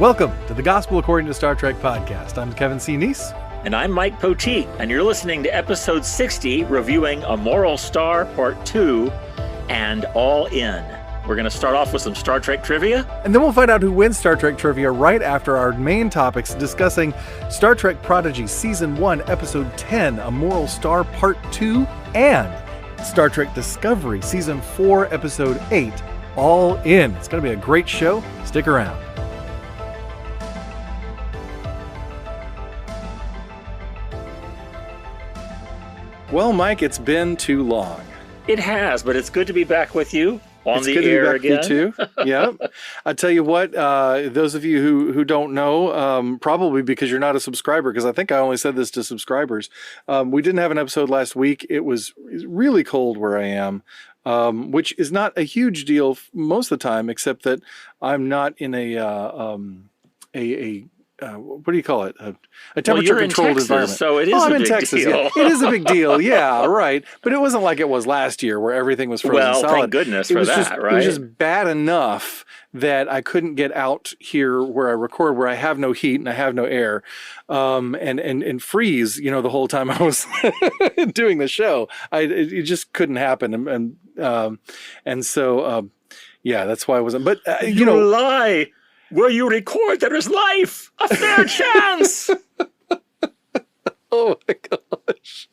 Welcome to the Gospel According to Star Trek podcast. I'm Kevin C. Neese. And I'm Mike Poteet, and you're listening to episode 60, reviewing A Moral Star Part 2 and All In. We're going to start off with some Star Trek trivia. And then we'll find out who wins Star Trek trivia right after our main topics discussing Star Trek Prodigy Season 1, Episode 10, A Moral Star Part 2, and Star Trek Discovery Season 4, Episode 8, All In. It's going to be a great show. Stick around. Well, Mike, it's been too long. It has, but it's good to be back with you on the air again. It's good to be back with you, too. Yeah. I tell you what, those of you who don't know, probably because you're not a subscriber, because I think I only said this to subscribers, we didn't have an episode last week. It was really cold where I am, which is not a huge deal most of the time, except that I'm not in what do you call it? A temperature-controlled environment. So it is a big deal. Yeah. It is a big deal. Yeah, right. But it wasn't like it was last year where everything was frozen solid. Well, thank goodness for that, right? It was just bad enough that I couldn't get out here where I record, where I have no heat and I have no air, and freeze, the whole time I was doing the show. It just couldn't happen. And so, that's why I wasn't. But, you lie. Where you record, there is life, a fair chance. Oh my gosh.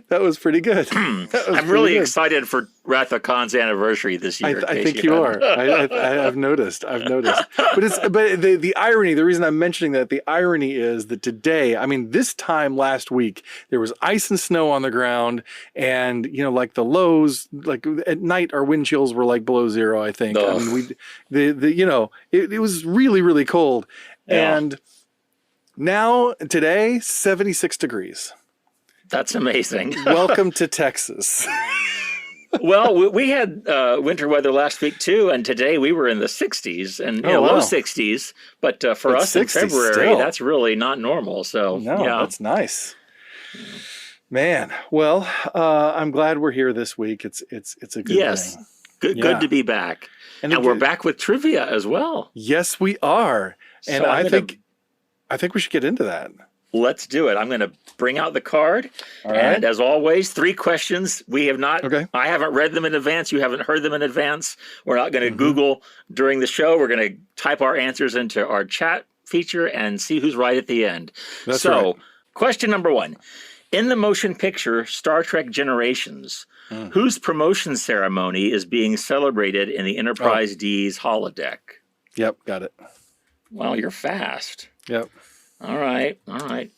That was pretty good. I'm really excited for Wrath of Khan's anniversary this year. I think you are. I've noticed. But the irony, the reason I'm mentioning that, the irony is that today, this time last week, there was ice and snow on the ground, and like the lows, like at night, our wind chills were like below zero. I think. It was really, really cold, and now today 76 degrees. That's amazing. Welcome to Texas. Well, we had winter weather last week too, and today we were in the 60s and low 60s. But for us in February, still. That's really not normal. So that's nice, man. Well, I'm glad we're here this week. It's a good thing. Good to be back, and we're back with trivia as well. Yes, we are, and so I think we should get into that. Let's do it. I'm going to bring out the card. All right. And as always, 3 questions. We have not, I haven't read them in advance. You haven't heard them in advance. We're not going to Google during the show. We're going to type our answers into our chat feature and see who's right at the end. That's right. Question number 1. In the motion picture Star Trek Generations, whose promotion ceremony is being celebrated in the Enterprise D's holodeck? Yep, got it. Well, you're fast. Yep. All right.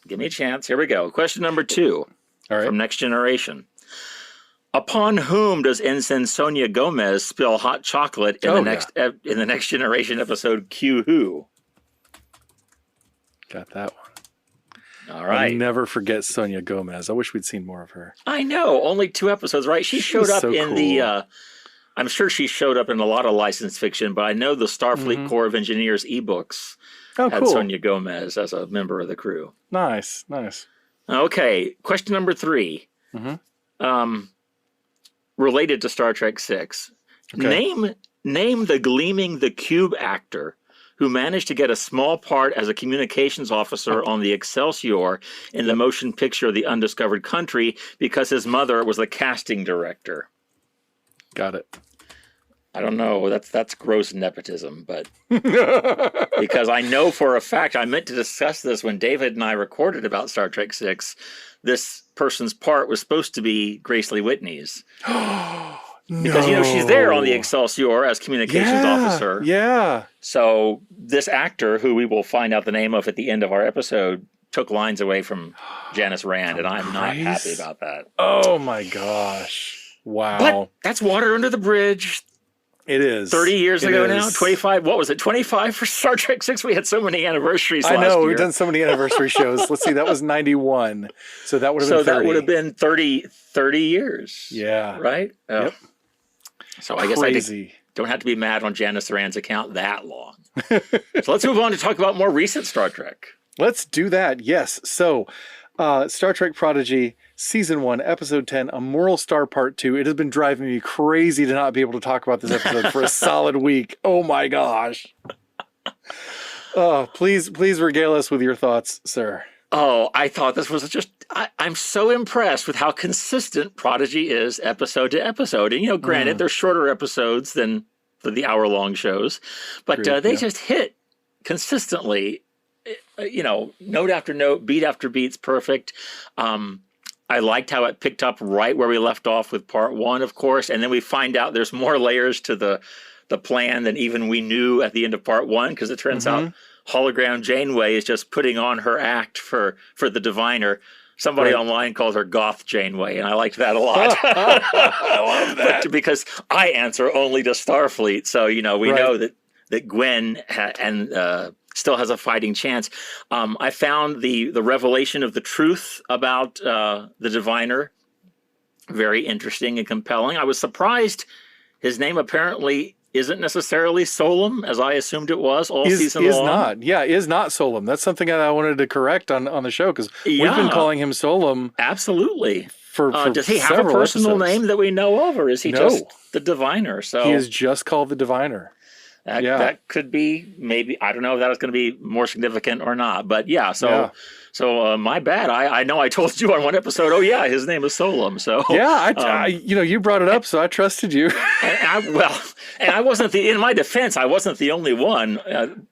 Give me a chance. Here we go. Question number 2 from Next Generation. Upon whom does Ensign Sonia Gomez spill hot chocolate in the Next Generation episode Q Who? Got that one. All right. I'll never forget Sonia Gomez. I wish we'd seen more of her. I know. Only 2 episodes, right? She showed up in the... I'm sure she showed up in a lot of licensed fiction, but I know the Starfleet Corps of Engineers ebooks had Sonia Gomez as a member of the crew. Nice. Okay, question number 3. Related to Star Trek 6. Okay. Name the Gleaming the Cube actor who managed to get a small part as a communications officer on the Excelsior in the motion picture The Undiscovered Country because his mother was the casting director. Got it. I don't know. That's gross nepotism, but because I know for a fact, I meant to discuss this when David and I recorded about Star Trek 6. This person's part was supposed to be Grace Lee Whitney's. No. Because, she's there on the Excelsior as communications officer. Yeah. So this actor, who we will find out the name of at the end of our episode, took lines away from Janice Rand, and I'm not happy about that. Oh, my gosh. Wow. But that's water under the bridge. It is. 30 years ago now? 25? What was it? 25 for Star Trek 6? We had so many anniversaries last year. I know. We've done so many anniversary shows. Let's see. That was 91. So that would have been 30. So that would have been 30 years. Yeah. Right? Oh. Yep. So I guess I don't have to be mad on Janice Rand's account that long. So let's move on to talk about more recent Star Trek. Let's do that. Yes. So Star Trek Prodigy, Season 1, Episode 10, A Moral Star Part 2. It has been driving me crazy to not be able to talk about this episode for a solid week. Oh my gosh. Oh, please regale us with your thoughts, sir. Oh, I thought this was just, I'm so impressed with how consistent Prodigy is episode to episode. And, granted, they're shorter episodes than the hour-long shows, but they just hit consistently, note after note, beat after beat's perfect. I liked how it picked up right where we left off with part one, of course, and then we find out there's more layers to the plan than even we knew at the end of part one, because it turns out hologram Janeway is just putting on her act for the diviner. Somebody online called her Goth Janeway, and I liked that a lot. I love that. But because I answer only to Starfleet, so we know that Gwen still has a fighting chance. I found the revelation of the truth about the diviner very interesting and compelling. I was surprised his name apparently isn't necessarily Solum, as I assumed it was all season long. Is not. Yeah, is not Solum. That's something that I wanted to correct on the show, because we've been calling him Solum. Absolutely. For does he have a personal name that we know of, or is he just the diviner? So he is just called the diviner. That could be, maybe, I don't know if that is going to be more significant or not, but so my bad. I know I told you on one episode, oh yeah, his name is Solum. So you brought it up, so I trusted you. and I wasn't in my defense, I wasn't the only one.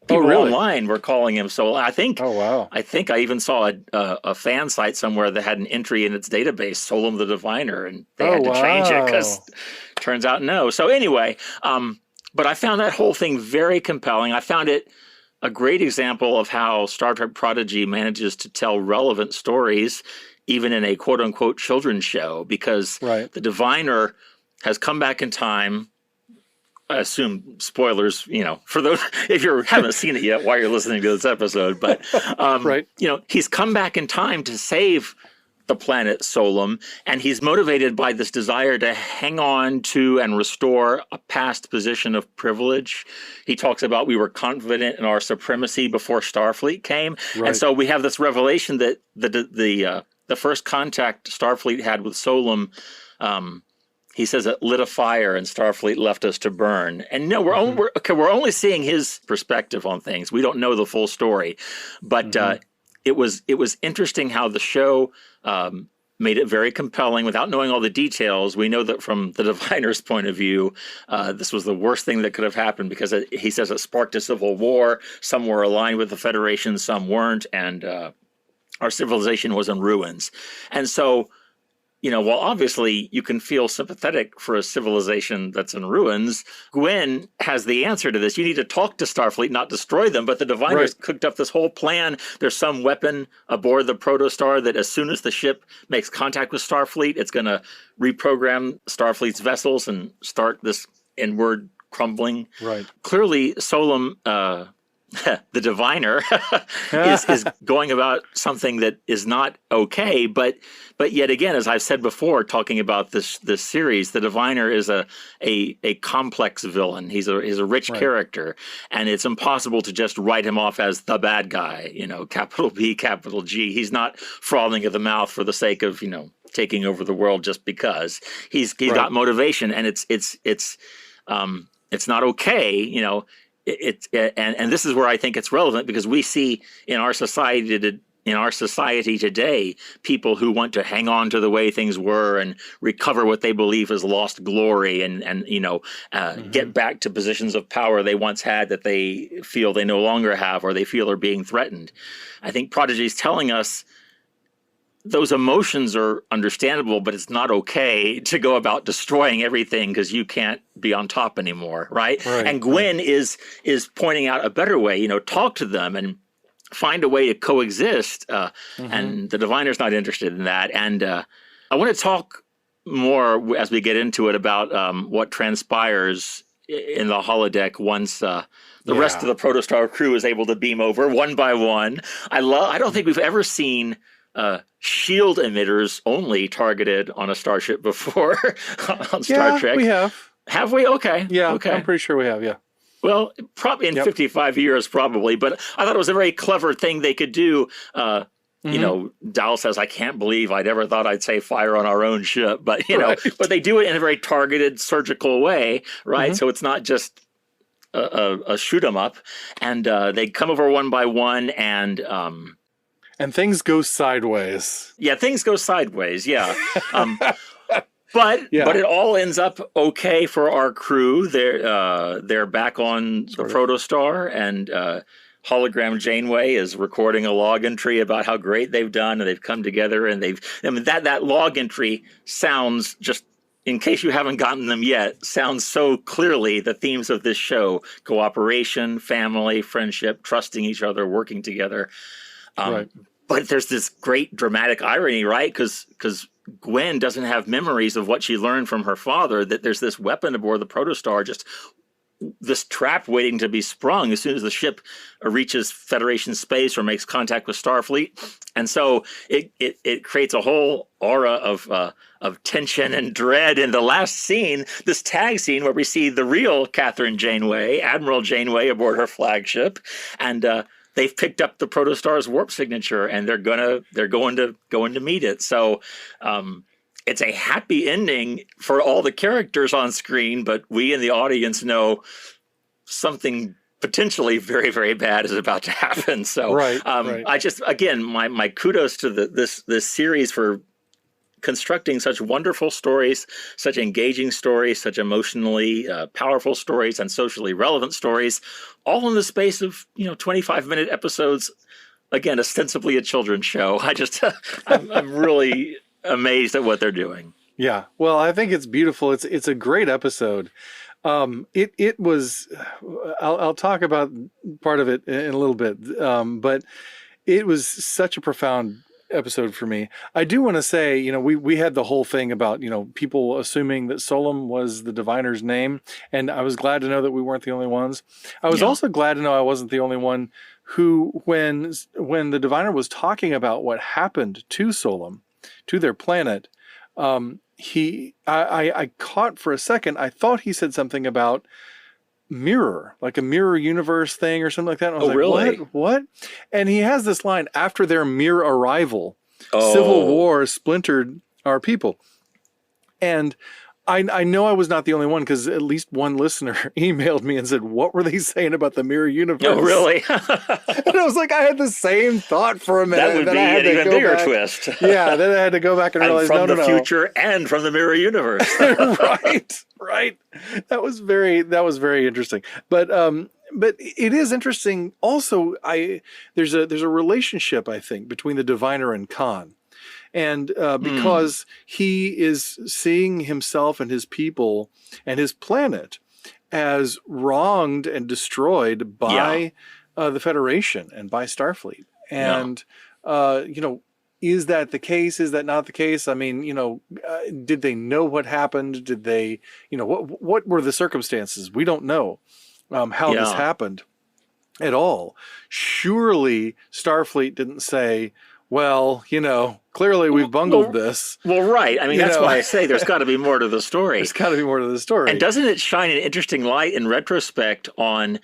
People online were calling him Solum. I think I even saw a fan site somewhere that had an entry in its database, Solum the Diviner, and they had to change it because turns out no. So anyway, but I found that whole thing very compelling. I found it a great example of how Star Trek Prodigy manages to tell relevant stories, even in a quote-unquote children's show, because the diviner has come back in time. I assume spoilers, for those, if you haven't seen it yet while you're listening to this episode, but, he's come back in time to save the planet Solum, and he's motivated by this desire to hang on to and restore a past position of privilege. He talks about we were confident in our supremacy before Starfleet came, and so we have this revelation that the first contact Starfleet had with Solum, he says it lit a fire and Starfleet left us to burn. And no, we're only seeing his perspective on things. We don't know the full story, but it was interesting how the show made it very compelling without knowing all the details. We know that from the diviner's point of view, this was the worst thing that could have happened, because he says it sparked a civil war. Some were aligned with the Federation, some weren't, and our civilization was in ruins. And so, while obviously you can feel sympathetic for a civilization that's in ruins, Gwen has the answer to this. You need to talk to Starfleet, not destroy them. But the diviners cooked up this whole plan. There's some weapon aboard the protostar that as soon as the ship makes contact with Starfleet, it's going to reprogram Starfleet's vessels and start this inward crumbling. Right. Clearly, Solum, the diviner, is going about something that is not okay, but yet again, as I've said before, talking about this series, the diviner is a complex villain. He's a rich character, and it's impossible to just write him off as the bad guy. Capital B, capital G. He's not frothing at the mouth for the sake of taking over the world just because. He's got motivation, and it's not okay. And this is where I think it's relevant, because we see in our society today people who want to hang on to the way things were and recover what they believe is lost glory, and get back to positions of power they once had that they feel they no longer have, or they feel are being threatened. I think Prodigy is telling us those emotions are understandable, but it's not okay to go about destroying everything because you can't be on top anymore, right? And Gwen is pointing out a better way. Talk to them and find a way to coexist. And the diviner's not interested in that. And I want to talk more as we get into it about what transpires in the holodeck once the rest of the protostar crew is able to beam over one by one. I don't think we've ever seen shield emitters only targeted on a starship before on Star Trek. We have. Have we? Okay. Yeah, okay. I'm pretty sure we have, yeah. Well, probably in 55 years, probably. But I thought it was a very clever thing they could do. Dal says, I can't believe I never thought I'd say fire on our own ship. But, but they do it in a very targeted, surgical way, right? So it's not just a shoot 'em up, and they come over one by one, and things go sideways. yeah, things go sideways. Yeah. But it all ends up okay for our crew. They're back on the Protostar, and hologram Janeway is recording a log entry about how great they've done, and they've come together, and that log entry sounds, just in case you haven't gotten them yet, sounds so clearly the themes of this show: cooperation, family, friendship, trusting each other, working together. But there's this great dramatic irony, right? Because Gwen doesn't have memories of what she learned from her father, that there's this weapon aboard the Protostar, just this trap waiting to be sprung as soon as the ship reaches Federation space or makes contact with Starfleet. And so it creates a whole aura of tension and dread in the last scene, this tag scene where we see the real Catherine Janeway, Admiral Janeway, aboard her flagship, and they've picked up the Protostar's warp signature, and they're going to meet it. So it's a happy ending for all the characters on screen, but we in the audience know something potentially very, very bad is about to happen. So I just, again, my kudos to this series for constructing such wonderful stories, such engaging stories, such emotionally powerful stories, and socially relevant stories, all in the space of 25-minute episodes. Again, ostensibly a children's show. I'm really amazed at what they're doing. Yeah, well, I think it's beautiful. It's a great episode. It was. I'll talk about part of it in a little bit, but it was such a profound episode for me. I do want to say, we had the whole thing about, people assuming that Solum was the diviner's name, and I was glad to know that we weren't the only ones. I was also glad to know I wasn't the only one who, when the diviner was talking about what happened to Solum, to their planet, I caught for a second, I thought he said something about mirror, like a mirror universe thing or something like that. And I was like, really? What? And he has this line: after their mere arrival, civil war splintered our people. And I know I was not the only one, because at least one listener emailed me and said, what were they saying about the mirror universe? Oh, really? And I was like, I had the same thought for a minute. That would be an even bigger twist. Yeah, then I had to go back and realize, from the future and from the mirror universe. Right. That was very interesting. But it is interesting also. There's a relationship, I think, between the diviner and Khan. And because he is seeing himself and his people and his planet as wronged and destroyed by the Federation and by Starfleet. And, is that the case? Is that not the case? I mean, did they know what happened? Did they, what were the circumstances? We don't know how this happened at all. Surely Starfleet didn't say, well, clearly we've bungled this. Well, right. I mean, that's why I say there's got to be more to the story. There's got to be more to the story. And doesn't it shine an interesting light in retrospect on,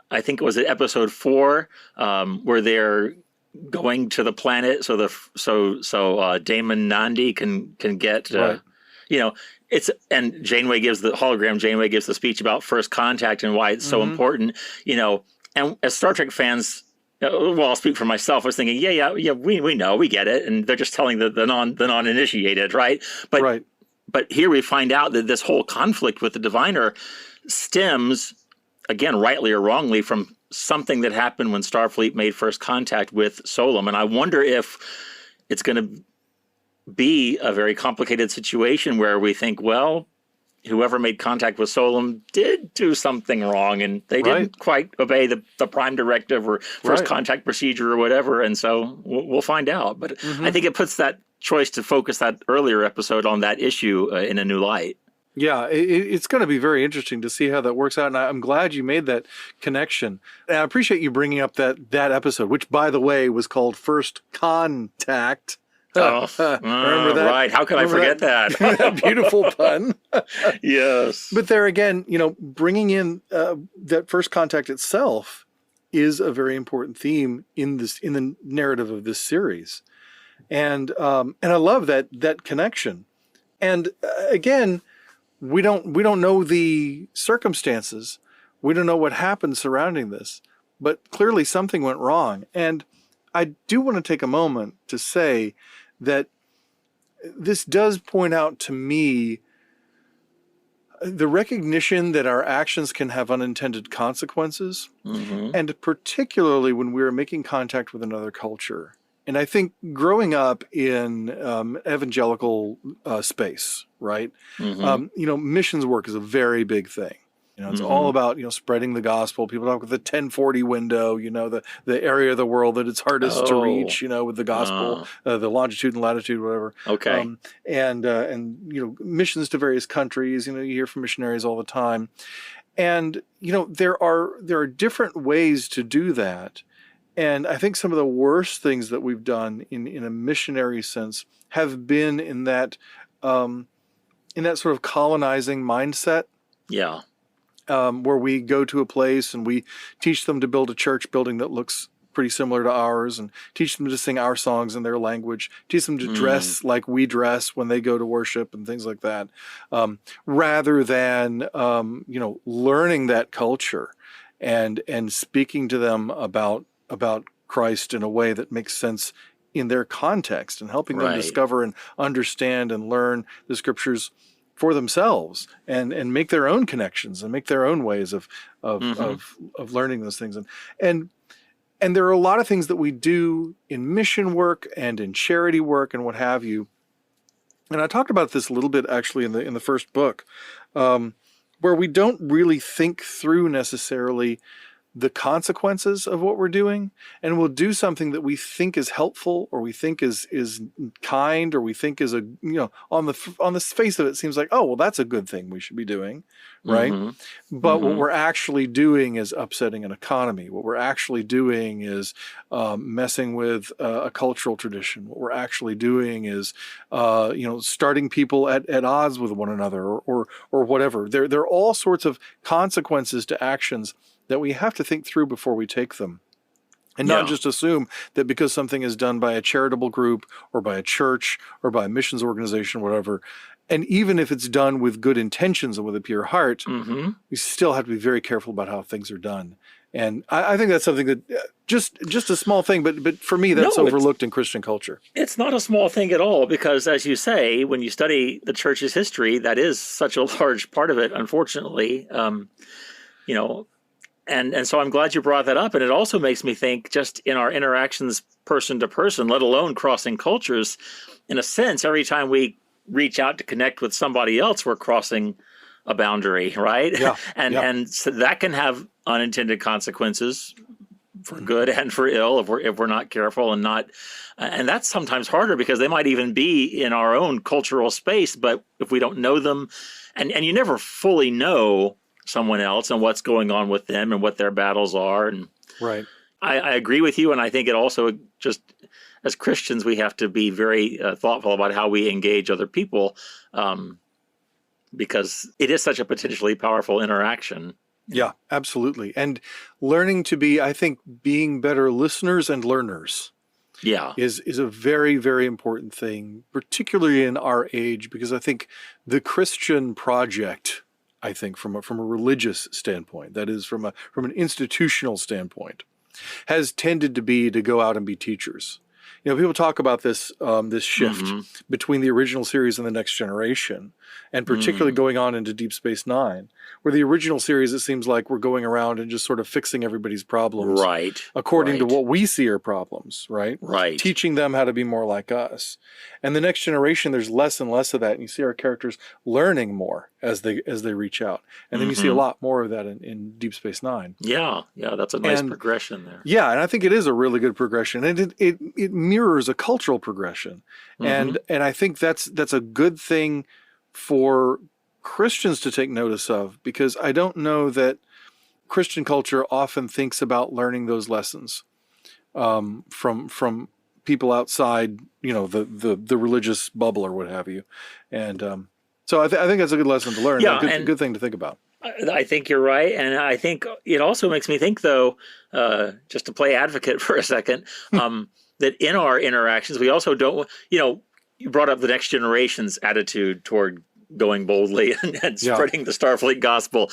I think it was episode 4, where they're going to the planet so Damon Nandi can get, and Janeway gives the speech about first contact and why it's so important, and as Star Trek fans, well, I'll speak for myself. I was thinking, we know, we get it, and they're just telling the non-initiated, right? But here we find out that this whole conflict with the diviner stems, again, rightly or wrongly, from something that happened when Starfleet made first contact with Solum, and I wonder if it's going to be a very complicated situation where we think, well, whoever made contact with Solum did do something wrong, and they didn't quite obey the prime directive or first contact procedure or whatever. And so we'll find out. But I think it puts that choice to focus that earlier episode on that issue in a new light. Yeah, it's going to be very interesting to see how that works out. And I'm glad you made that connection. And I appreciate you bringing up that episode, which, by the way, was called First Contact. Remember that? Right. How can I forget that? Beautiful pun. Yes. But there again, bringing in that first contact itself is a very important theme in the narrative of this series, and I love that connection. And again, we don't know the circumstances We don't know what happened surrounding this, but clearly something went wrong. And I do want to take a moment to say that this does point out to me the recognition that our actions can have unintended consequences, and particularly when we're making contact with another culture. And I think growing up in evangelical space, right? Missions work is a very big thing. It's all about, spreading the gospel. People talk with the 1040 window, the area of the world that it's hardest to reach, with the gospel, the longitude and latitude, whatever. Okay. And missions to various countries, you hear from missionaries all the time. And, there are different ways to do that. And I think some of the worst things that we've done in a missionary sense have been in that sort of colonizing mindset. Yeah. Where we go to a place and we teach them to build a church building that looks pretty similar to ours, and teach them to sing our songs in their language, teach them to dress like we dress when they go to worship and things like that, rather than learning that culture and speaking to them about Christ in a way that makes sense in their context, and helping them discover and understand and learn the scriptures for themselves, and make their own connections and make their own ways of learning those things. And there are a lot of things that we do in mission work and in charity work and what have you. And I talked about this a little bit actually in the first book, where we don't really think through necessarily the consequences of what we're doing, and we'll do something that we think is helpful, or we think is kind, or we think is on the face of it seems like, oh, well, that's a good thing we should be doing, right? But what we're actually doing is upsetting an economy. What we're actually doing is messing with a cultural tradition. What we're actually doing is starting people at odds with one another, or whatever. There are all sorts of consequences to actions that we have to think through before we take them. And not just assume that because something is done by a charitable group or by a church or by a missions organization, whatever, and even if it's done with good intentions and with a pure heart, we still have to be very careful about how things are done. And I think that's something that just a small thing, but for me, that's overlooked in Christian culture. It's not a small thing at all, because as you say, when you study the church's history, that is such a large part of it, unfortunately. And so I'm glad you brought that up. And it also makes me think, just in our interactions person to person, let alone crossing cultures, in a sense, every time we reach out to connect with somebody else, we're crossing a boundary, right? Yeah. And so that can have unintended consequences for good and for ill if we're not careful and not. And that's sometimes harder, because they might even be in our own cultural space, but if we don't know them, and you never fully know someone else and what's going on with them and what their battles are. And right. I agree with you. And I think it also, just as Christians, we have to be very thoughtful about how we engage other people, because it is such a potentially powerful interaction. Yeah, absolutely. And learning to be, I think, being better listeners and learners. Yeah, is a very, very important thing, particularly in our age, because I think the Christian project, I think from a religious standpoint, that is from an institutional standpoint, has tended to go out and be teachers. People talk about this shift between the original series and the Next Generation, and particularly going on into Deep Space Nine, where the original series, it seems like we're going around and just sort of fixing everybody's problems, right, according to what we see are problems, right, teaching them how to be more like us. And the Next Generation, there's less and less of that, and you see our characters learning more as they reach out, and then you see a lot more of that in Deep Space Nine. Yeah, that's a nice progression there. Yeah, and I think it is a really good progression, and it mirrors a cultural progression, and I think that's a good thing for Christians to take notice of, because I don't know that Christian culture often thinks about learning those lessons from people outside, the religious bubble or what have you, and so I think that's a good lesson to learn. Yeah, a good thing to think about. I think you're right, and I think it also makes me think, though, just to play advocate for a second, that in our interactions we also don't, you brought up the Next Generation's attitude toward going boldly and spreading the Starfleet gospel.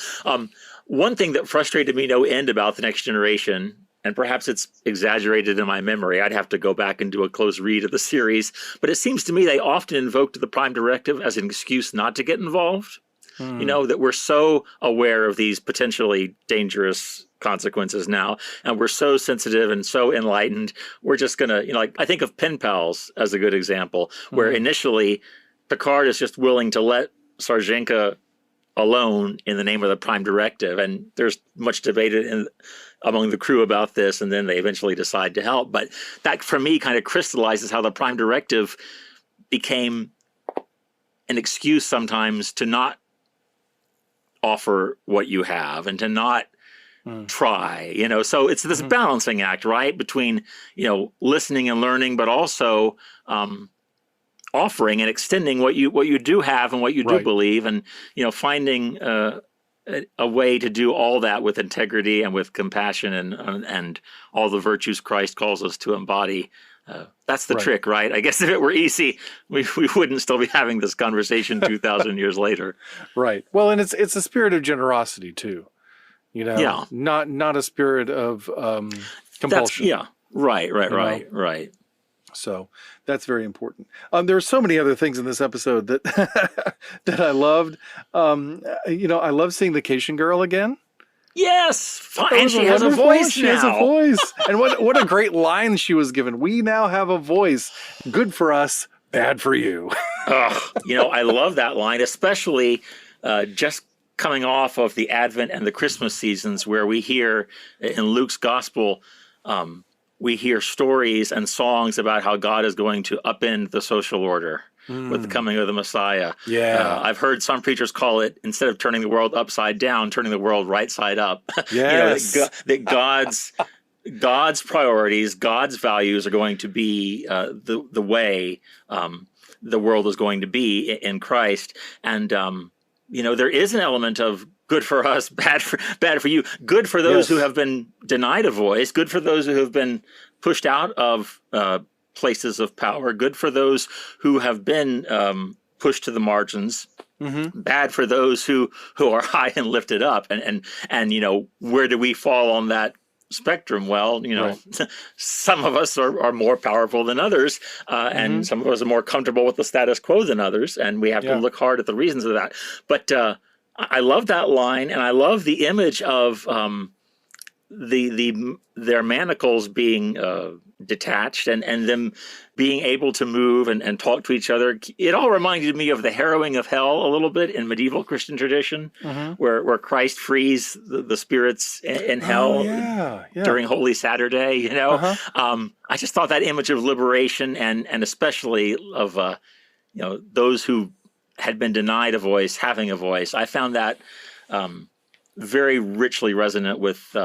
one thing that frustrated me no end about The Next Generation, and perhaps it's exaggerated in my memory, I'd have to go back and do a close read of the series, but it seems to me they often invoked the Prime Directive as an excuse not to get involved. You know, that we're so aware of these potentially dangerous consequences now, and we're so sensitive and so enlightened. We're just going to, like, I think of pen pals as a good example, where initially Picard is just willing to let Sarjenka alone in the name of the Prime Directive. And there's much debate among the crew about this, and then they eventually decide to help. But that, for me, kind of crystallizes how the Prime Directive became an excuse sometimes to not offer what you have and to not try, so it's this balancing act, right, between listening and learning, but also offering and extending what you do have and what you do believe, and finding a way to do all that with integrity and with compassion and all the virtues Christ calls us to embody. That's the trick, right? I guess if it were easy, we wouldn't still be having this conversation 2,000 years later. Right. Well, and it's a spirit of generosity too, not a spirit of compulsion. Right. So that's very important. There are so many other things in this episode that that I loved. I love seeing the Cation girl again. Yes, and she has a voice now. She has a voice. And what a great line she was given. We now have a voice. Good for us, bad for you. I love that line, especially just coming off of the Advent and the Christmas seasons, where we hear in Luke's gospel, we hear stories and songs about how God is going to upend the social order with the coming of the Messiah. Yeah. I've heard some preachers call it, instead of turning the world upside down, turning the world right side up. Yes. That God's priorities, God's values are going to be the way the world is going to be in Christ. And, there is an element of good for us, bad for you, good for those who have been denied a voice, good for those who have been pushed out of places of power, good for those who have been pushed to the margins, bad for those who are high and lifted up. And where do we fall on that spectrum? Well, some of us are more powerful than others, and some of us are more comfortable with the status quo than others, and we have to look hard at the reasons of that. But I love that line, and I love the image of their manacles being detached and them being able to move and talk to each other. It all reminded me of the harrowing of hell a little bit in medieval Christian tradition, where Christ frees the spirits in hell during Holy Saturday. I just thought that image of liberation and especially of those who had been denied a voice having a voice. I found that very richly resonant with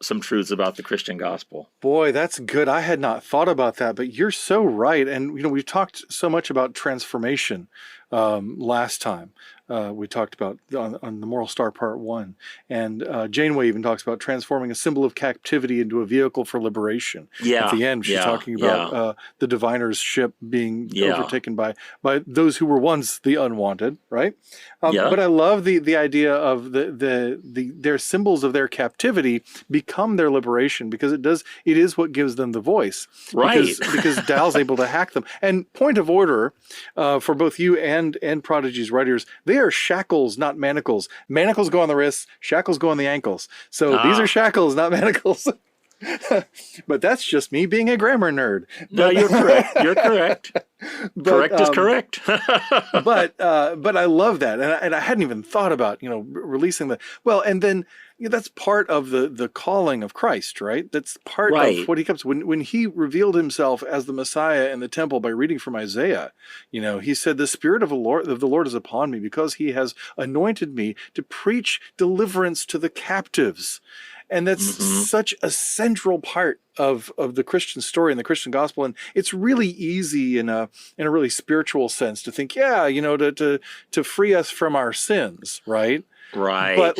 some truths about the Christian gospel. Boy, that's good. I had not thought about that, but you're so right. And, we've talked so much about transformation last time. We talked about on the Moral Star Part 1. And Janeway even talks about transforming a symbol of captivity into a vehicle for liberation. At the end, she's talking about the diviner's ship being overtaken by those who were once the unwanted, right? But I love the idea of their symbols of their captivity become their liberation, because it is what gives them the voice. Right. Because Dal's able to hack them. And point of order for both you and Prodigy's writers, they are shackles, not manacles. Manacles go on the wrists, shackles go on the ankles. So these are shackles, not manacles. But that's just me being a grammar nerd. No, you're correct. You're correct. Correct is correct. but I love that, and I hadn't even thought about releasing and then that's part of the calling of Christ, right? That's part of what he comes when he revealed himself as the Messiah in the temple by reading from Isaiah. He said, "The Spirit of the Lord is upon me, because He has anointed me to preach deliverance to the captives." And that's such a central part of the Christian story and the Christian gospel. And it's really easy in a really spiritual sense to think, to free us from our sins, right? Right. But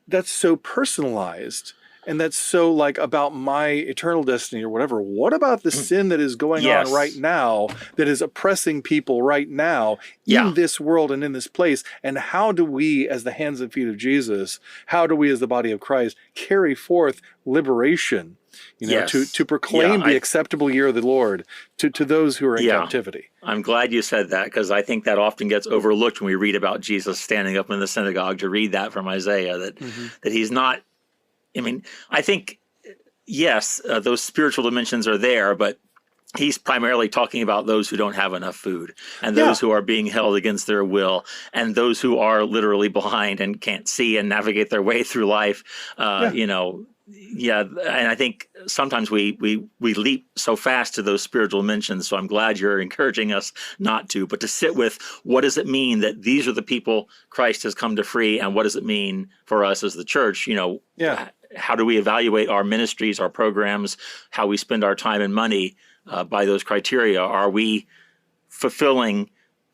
that's so personalized. and that's so like about my eternal destiny or whatever. What about the sin that is going on right now, that is oppressing people right now in this world and in this place? And how do we, as the hands and feet of Jesus, how do we as the body of Christ carry forth liberation, to proclaim the acceptable year of the Lord to those who are in captivity? I'm glad you said that, because I think that often gets overlooked when we read about Jesus standing up in the synagogue to read that from Isaiah, that he's not, I mean, I think, yes, those spiritual dimensions are there, but he's primarily talking about those who don't have enough food, and those who are being held against their will, and those who are literally blind and can't see and navigate their way through life, and I think sometimes we leap so fast to those spiritual dimensions. So I'm glad you're encouraging us not to, but to sit with, what does it mean that these are the people Christ has come to free, and what does it mean for us as the church? How do we evaluate our ministries, our programs, how we spend our time and money by those criteria? Are we fulfilling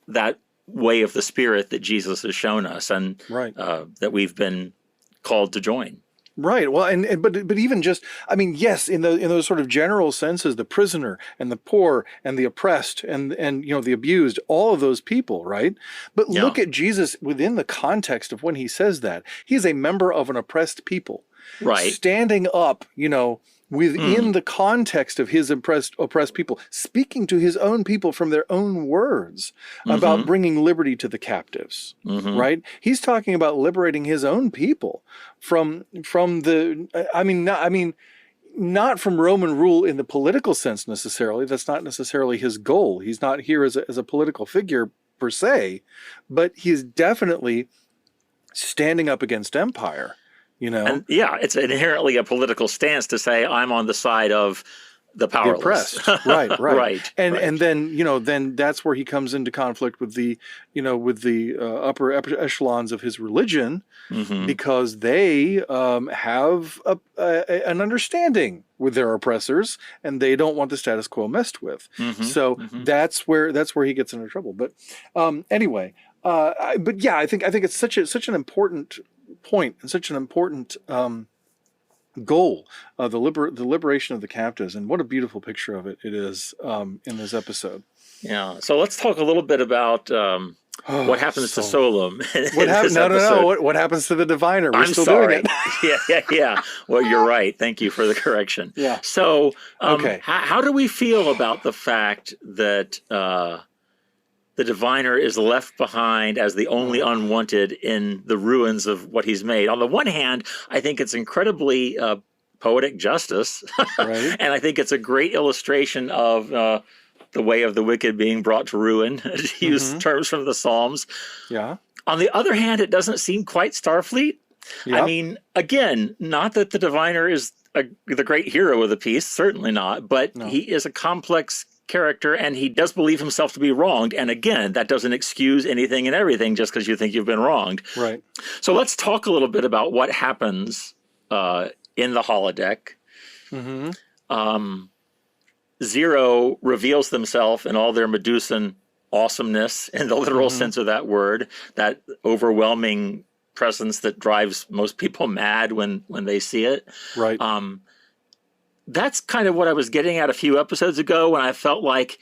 that way of the Spirit that Jesus has shown us, and that we've been called to join? Right. Well, but even just, I mean, yes, in those sort of general senses, the prisoner and the poor and the oppressed and the abused, all of those people, right? But look at Jesus within the context of when he says that. He's a member of an oppressed people. Right. Standing up, within the context of his oppressed people, speaking to his own people from their own words about bringing liberty to the captives, right? He's talking about liberating his own people from not from Roman rule in the political sense necessarily. That's not necessarily his goal. He's not here as a political figure per se, but he's definitely standing up against empire. And it's inherently a political stance to say, I'm on the side of the powerless. The oppressed. Right. And then that's where he comes into conflict with the upper echelons of his religion, because they have an understanding with their oppressors, and they don't want the status quo messed with. So that's where he gets into trouble. But anyway, I think it's such an important point and such an important goal, the liberation of the captives, and what a beautiful picture of it is in this episode. Yeah. So let's talk a little bit about what happens to Solom. What happens? No. What happens to the diviner? We're still doing it. Yeah. Well, you're right. Thank you for the correction. Yeah. So, how do we feel about the fact that the diviner is left behind as the only unwanted in the ruins of what he's made? On the one hand, I think it's incredibly poetic justice. And I think it's a great illustration of the way of the wicked being brought to ruin, to use terms from the Psalms. Yeah. On the other hand, it doesn't seem quite Starfleet. Yep. I mean, again, not that the diviner is the great hero of the piece, certainly not, but he is a complex character, and he does believe himself to be wronged. And again, that doesn't excuse anything and everything just because you think you've been wronged. Right. So let's talk a little bit about what happens in the holodeck. Zero reveals themselves in all their Medusan awesomeness, in the literal sense of that word, that overwhelming presence that drives most people mad when they see it. Right. That's kind of what I was getting at a few episodes ago, when I felt like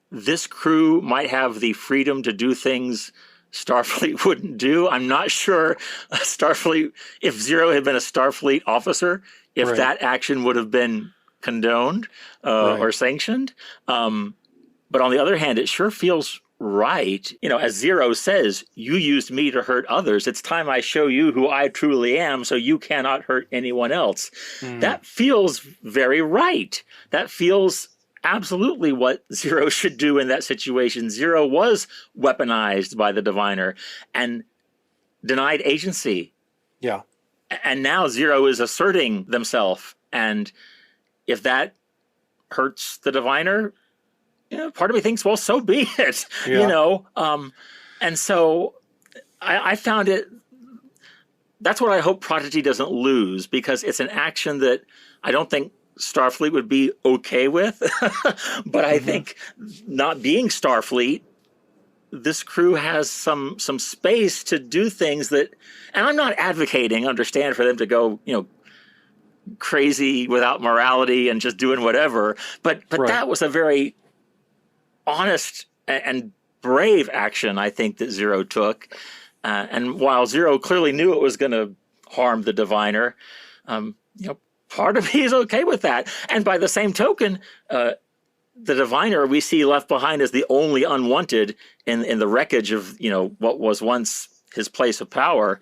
this crew might have the freedom to do things Starfleet wouldn't do. I'm not sure Starfleet, if Zero had been a Starfleet officer, if that action would have been condoned or sanctioned. But on the other hand, it sure feels right. As Zero says, you used me to hurt others. It's time I show you who I truly am, so you cannot hurt anyone else. That feels very right. That feels absolutely what Zero should do in that situation. Zero was weaponized by the diviner and denied agency. Yeah. And now Zero is asserting themselves. And if that hurts the diviner, part of me thinks, well, so be it, and so I found it, that's what I hope Prodigy doesn't lose, because it's an action that I don't think Starfleet would be okay with, but I think not being Starfleet, this crew has some space to do things that, and I'm not advocating, understand, for them to go, crazy without morality and just doing whatever. But Right. that was a very honest and brave action, I think, that Zero took. And while Zero clearly knew it was going to harm the diviner, part of me is okay with that. And by the same token, the diviner we see left behind as the only unwanted in the wreckage of what was once his place of power.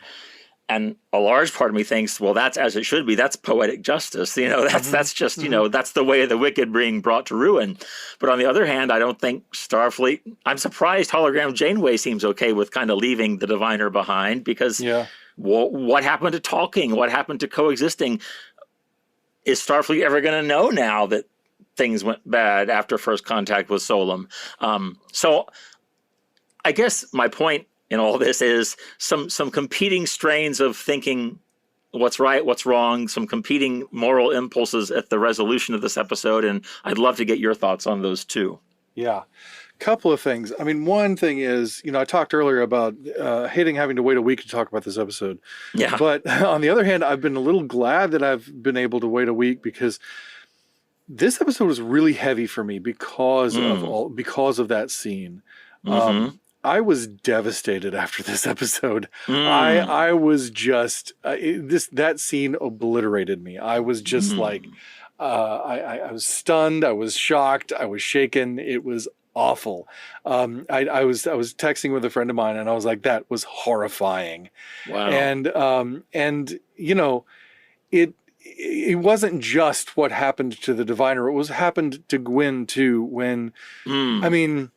And a large part of me thinks, well, that's as it should be. That's poetic justice. That's just, that's the way of the wicked being brought to ruin. But on the other hand, I don't think Starfleet, I'm surprised Hologram Janeway seems okay with kind of leaving the diviner behind, because what happened to talking? What happened to coexisting? Is Starfleet ever going to know now that things went bad after first contact with Solum? So I guess my point in all this is some competing strains of thinking what's right, what's wrong, some competing moral impulses at the resolution of this episode. And I'd love to get your thoughts on those too. Yeah. Couple of things. I mean, one thing is, I talked earlier about hating having to wait a week to talk about this episode. Yeah. But on the other hand, I've been a little glad that I've been able to wait a week, because this episode was really heavy for me because of that scene. I was devastated after this episode. I was just that scene obliterated me. I was just like, I was stunned. I was shocked. I was shaken. It was awful. I was texting with a friend of mine, and I was like, that was horrifying. Wow. And it wasn't just what happened to the diviner. It was happened to Gwyn too. When I mean.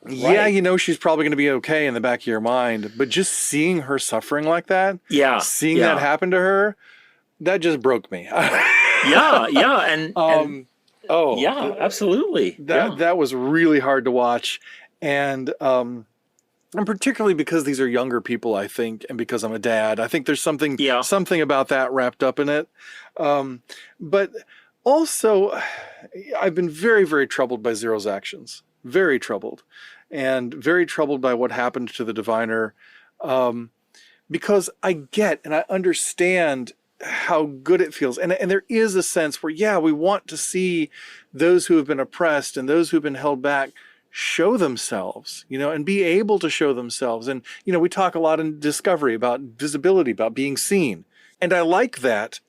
Right. Yeah, she's probably going to be okay in the back of your mind, but just seeing her suffering like that, seeing that happen to her, that just broke me. Absolutely. That was really hard to watch, and particularly because these are younger people, I think, and because I'm a dad, I think there's something about that wrapped up in it. But also, I've been very, very troubled by Zero's actions. Very troubled, and very troubled by what happened to the diviner, because I get and I understand how good it feels. And there is a sense where, we want to see those who have been oppressed and those who have been held back show themselves, and be able to show themselves. And, we talk a lot in Discovery about visibility, about being seen. And I like that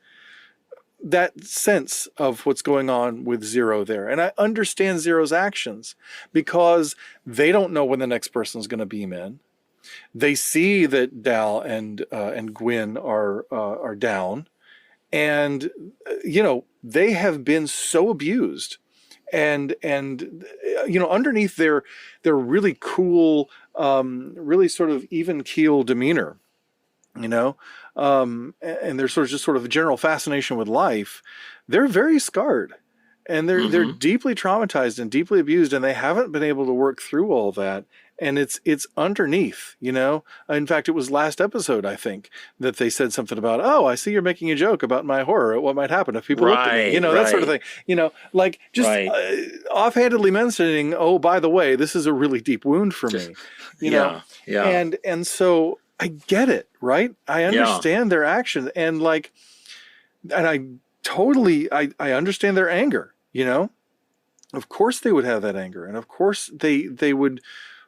sense of what's going on with Zero there. And I understand Zero's actions, because they don't know when the next person is going to beam in. They see that Dal and Gwyn are down, and they have been so abused, and underneath their really cool, really sort of even keel demeanor, and their just sort of general fascination with life, they're very scarred, and they're deeply traumatized and deeply abused, and they haven't been able to work through all that. And it's underneath, In fact, it was last episode, I think, that they said something about, oh, I see you're making a joke about my horror at what might happen if people looked at me, that sort of thing, like just offhandedly mentioning, oh, by the way, this is a really deep wound for me, And so I get it, right? I understand their action, and I totally, I understand their anger, Of course they would have that anger, and of course they would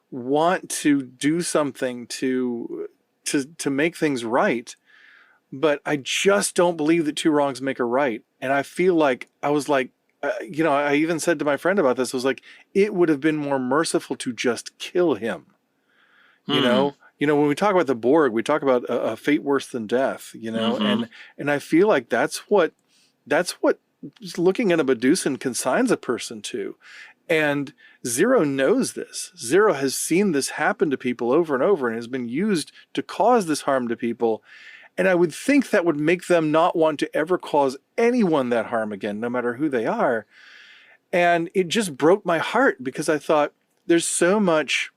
want to do something to make things right. But I just don't believe that two wrongs make a right. And I feel like I was like, I even said to my friend about this, I was like, it would have been more merciful to just kill him, when we talk about the Borg, we talk about a fate worse than death, and I feel like that's what looking at a Medusan consigns a person to. And Zero knows this. Zero has seen this happen to people over and over, and has been used to cause this harm to people. And I would think that would make them not want to ever cause anyone that harm again, no matter who they are. And it just broke my heart, because I thought, there's so much.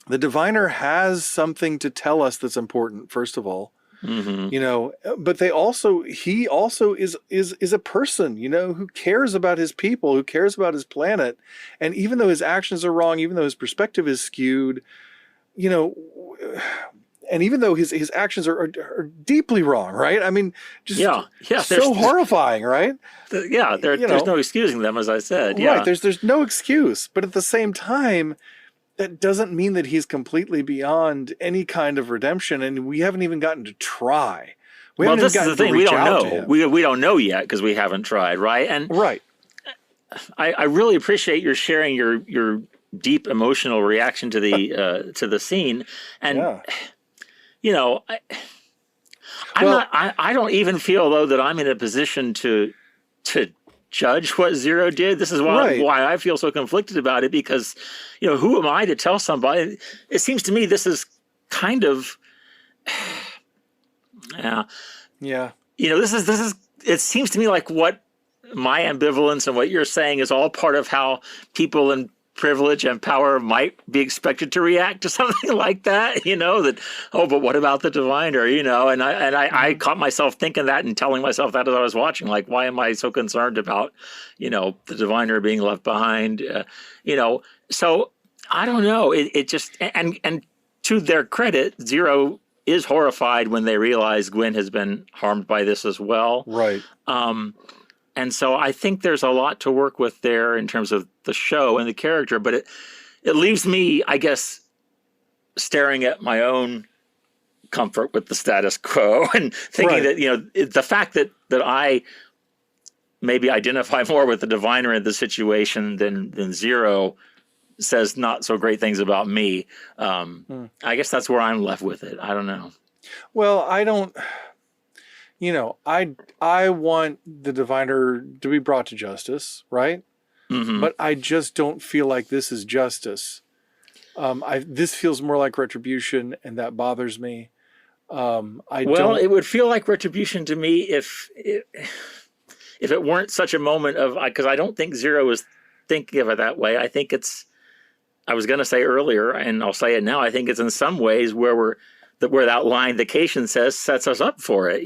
The diviner has something to tell us that's important, first of all. But he also is a person, who cares about his people, who cares about his planet. And even though his actions are wrong, even though his perspective is skewed, and even though his actions are deeply wrong, right? I mean, just so horrifying, right? There's no excusing them, as I said. Right. There's no excuse, but at the same time, that doesn't mean that he's completely beyond any kind of redemption, and we haven't even gotten to try. Well, this is the thing. We don't know. We don't know yet because we haven't tried, right? And right. I really appreciate your sharing your deep emotional reaction to the scene, and I don't even feel though that I'm in a position to judge what Zero did. This is why I feel so conflicted about it, because who am I to tell somebody? It seems to me this is kind of this is it seems to me like what my ambivalence and what you're saying is all part of how people in privilege and power might be expected to react to something like that, but what about the diviner, and I caught myself thinking that and telling myself that as I was watching, like, why am I so concerned about, the diviner being left behind, so I don't know. It just, and to their credit, Zero is horrified when they realize Gwen has been harmed by this as well. Right. And so I think there's a lot to work with there in terms of the show and the character, but it leaves me, I guess, staring at my own comfort with the status quo and thinking that, the fact that I maybe identify more with the diviner in the situation than Zero says not so great things about me. I guess that's where I'm left with it. I don't know. Well, I don't... I want the diviner to be brought to justice, right? Mm-hmm. But I just don't feel like this is justice. This feels more like retribution, and that bothers me. It would feel like retribution to me if it weren't such a moment of, because I don't think Zero is thinking of it that way. I think I was going to say earlier, and I'll say it now, I think it's in some ways where that line vacation says sets us up for it,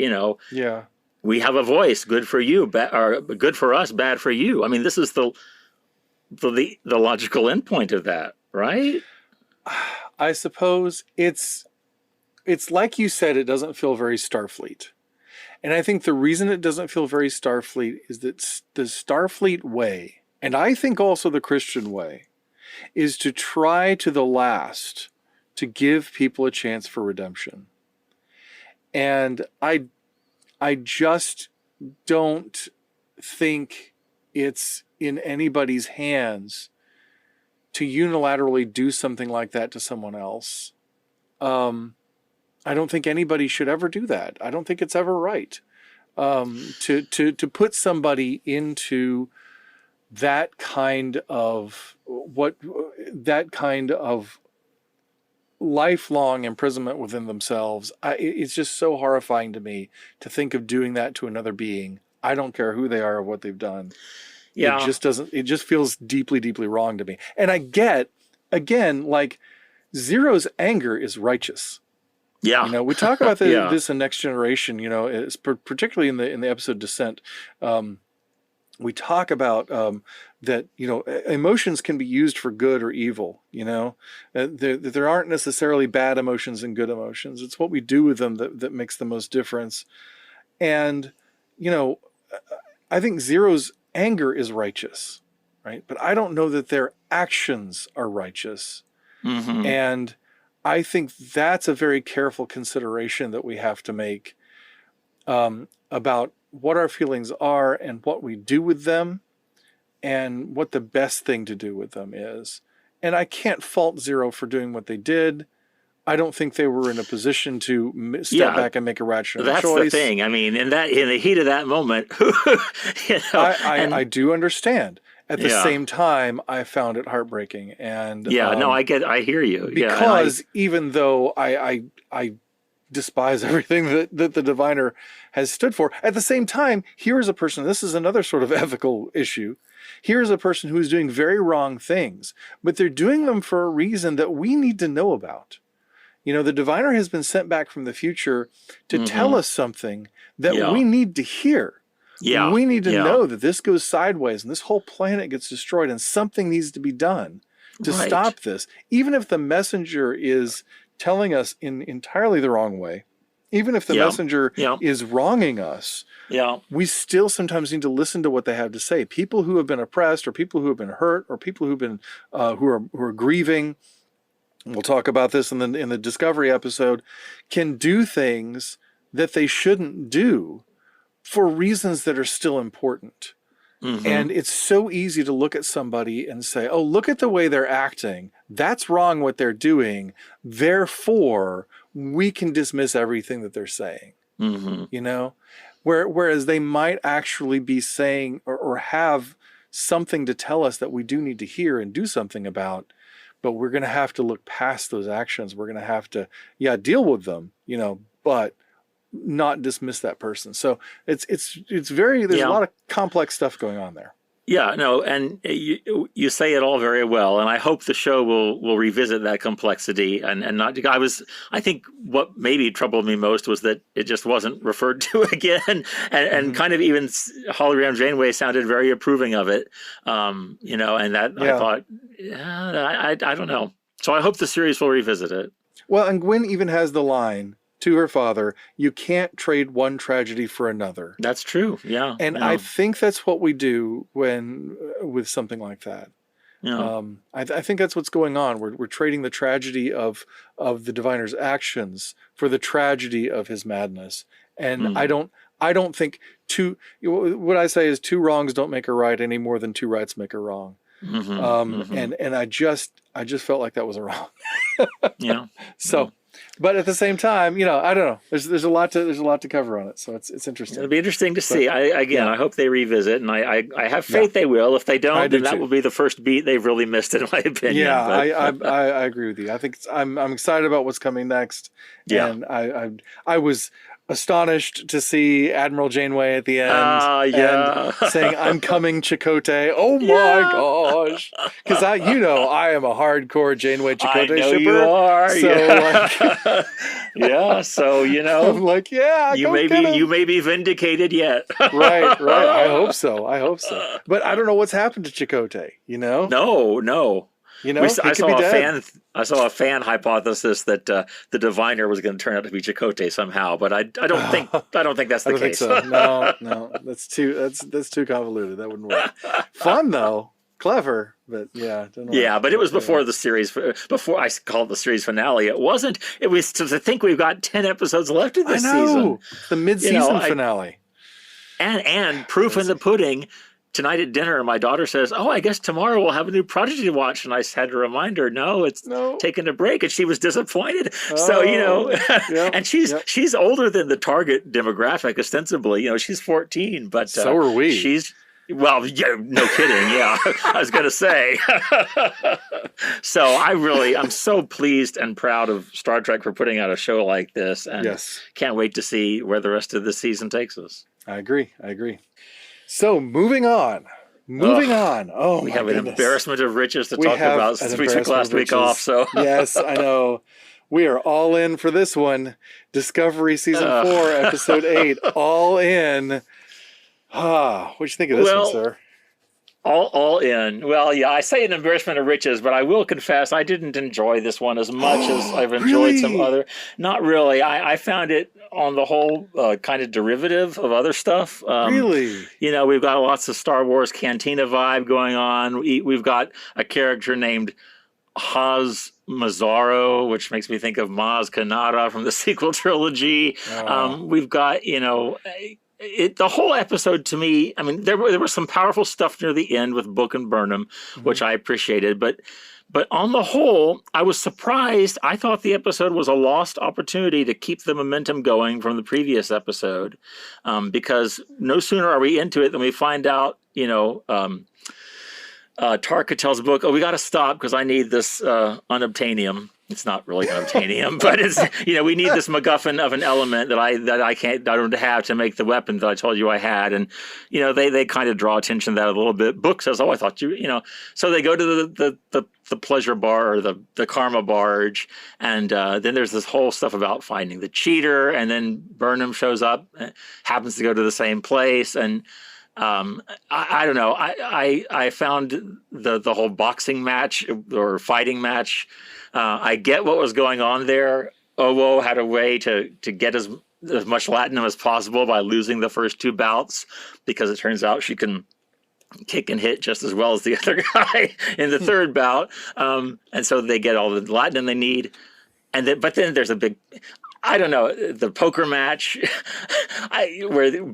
Yeah. We have a voice, good for you, or good for us, bad for you. I mean, this is the logical endpoint of that, right? I suppose it's like you said, it doesn't feel very Starfleet. And I think the reason it doesn't feel very Starfleet is that the Starfleet way, and I think also the Christian way, is to try to the last to give people a chance for redemption. And I just don't think it's in anybody's hands to unilaterally do something like that to someone else. I don't think anybody should ever do that. I don't think it's ever right to put somebody into that kind of lifelong imprisonment within themselves. It's just so horrifying to me to think of doing that to another being. I don't care who they are or what they've done. Yeah. It just feels deeply, deeply wrong to me. And I get, again, like, Zero's anger is righteous. Yeah. We talk about this in Next Generation, it's particularly in the episode Descent. We talk about that, emotions can be used for good or evil, there aren't necessarily bad emotions and good emotions. It's what we do with them that makes the most difference. And, I think Zero's anger is righteous, right? But I don't know that their actions are righteous. Mm-hmm. And I think that's a very careful consideration that we have to make about what our feelings are and what we do with them and what the best thing to do with them is. And I can't fault Zero for doing what they did. I don't think they were in a position to step back and make a rational choice. That's the thing. I mean, in the heat of that moment, I do understand. At the same time, I found it heartbreaking. And I hear you. Because even though I despise everything that the diviner has stood for, at the same time, here is a person, this is another sort of ethical issue. Here is a person who is doing very wrong things, but they're doing them for a reason that we need to know about. The diviner has been sent back from the future to tell us something that we need to hear. Yeah. We need to know that this goes sideways and this whole planet gets destroyed and something needs to be done to stop this. Even if the messenger is telling us in entirely the wrong way, even if the Yeah. messenger Yeah. is wronging us, Yeah. we still sometimes need to listen to what they have to say. People who have been oppressed, or people who have been hurt, or people who've been who are grieving. We'll talk about this in the Discovery episode. Can do things that they shouldn't do for reasons that are still important. Mm-hmm. And it's so easy to look at somebody and say, "Oh, look at the way they're acting. That's wrong what they're doing. Therefore, we can dismiss everything that they're saying." Mm-hmm. You know, whereas they might actually be saying or have something to tell us that we do need to hear and do something about, but we're going to have to look past those actions. We're going to have to, deal with them, but not dismiss that person. So it's very, there's a lot of complex stuff going on there. Yeah, no, and you say it all very well, and I hope the show will revisit that complexity and not. I think what maybe troubled me most was that it just wasn't referred to again, and kind of even Hologram Janeway sounded very approving of it, and that I thought, I don't know. So I hope the series will revisit it. Well, and Gwen even has the line to her father, "You can't trade one tragedy for another." That's true. Yeah. And I think that's what we do with something like that. Yeah. I think that's what's going on. We're trading the tragedy of the diviner's actions for the tragedy of his madness. And I don't think what I say is two wrongs don't make a right any more than two rights make a wrong. And I just felt like that was a wrong. Yeah. So. But at the same time, I don't know. There's a lot to cover on it, so it's interesting. It'll be interesting to see. I hope they revisit, and I have faith they will. If they don't, then that will be the first beat they've really missed, in my opinion. Yeah, I agree with you. I think I'm excited about what's coming next. Yeah, and I was astonished to see Admiral Janeway at the end and saying, "I'm coming, Chakotay." Oh my gosh. Because I am a hardcore Janeway Chakotay shipper. I know you are. So so I'm like, you may be vindicated yet. Right. I hope so. But I don't know what's happened to Chakotay, No. I saw a fan hypothesis that the diviner was going to turn out to be Chakotay somehow, but I don't think that's the case. Think so. No, that's too convoluted. That wouldn't work. Fun though, clever, but don't know. Yeah, but it was before the series. Before I called the series finale, it wasn't. It was to think we've got 10 episodes left in this season. The mid-season finale, and proof in the pudding. Tonight at dinner, my daughter says, "Oh, I guess tomorrow we'll have a new Prodigy to watch." And I had to remind her, "No, it's taking a break," and she was disappointed. So and she's older than the target demographic ostensibly. She's 14, but so are we. No kidding. Yeah, I was going to say. So I'm so pleased and proud of Star Trek for putting out a show like this, and can't wait to see where the rest of the season takes us. I agree. So moving on. Oh, we my have goodness. An embarrassment of riches to talk about since we took last week off. So yes, I know. We are all in for this one. Discovery season 4, episode 8. All in. What'd you think of this one, sir? All in. Well, I say an embarrassment of riches, but I will confess I didn't enjoy this one as much as I've enjoyed some other. Not really. I found it on the whole kind of derivative of other stuff. Really? We've got lots of Star Wars Cantina vibe going on. We've got a character named Haz Mazzaro, which makes me think of Maz Kanata from the sequel trilogy. We've got, the whole episode to me, I mean, there was some powerful stuff near the end with Book and Burnham, which I appreciated, but on the whole, I was surprised. I thought the episode was a lost opportunity to keep the momentum going from the previous episode, because no sooner are we into it than we find out, Tarka tells Book, "Oh, we got to stop because I need this unobtainium." It's not really unobtainium, but it's we need this MacGuffin of an element that I don't have to make the weapon that I told you I had, and they kind of draw attention to that a little bit. Book says, "Oh, I thought you," so they go to the pleasure bar or the karma barge, and then there's this whole stuff about finding the cheater, and then Burnham shows up, happens to go to the same place, and I don't know. I found the whole boxing match or fighting match. I get what was going on there. Owo had a way to get as much latinum as possible by losing the first two bouts, because it turns out she can kick and hit just as well as the other guy in the third bout. And so they get all the latinum they need. But then there's a big, I don't know, the poker match where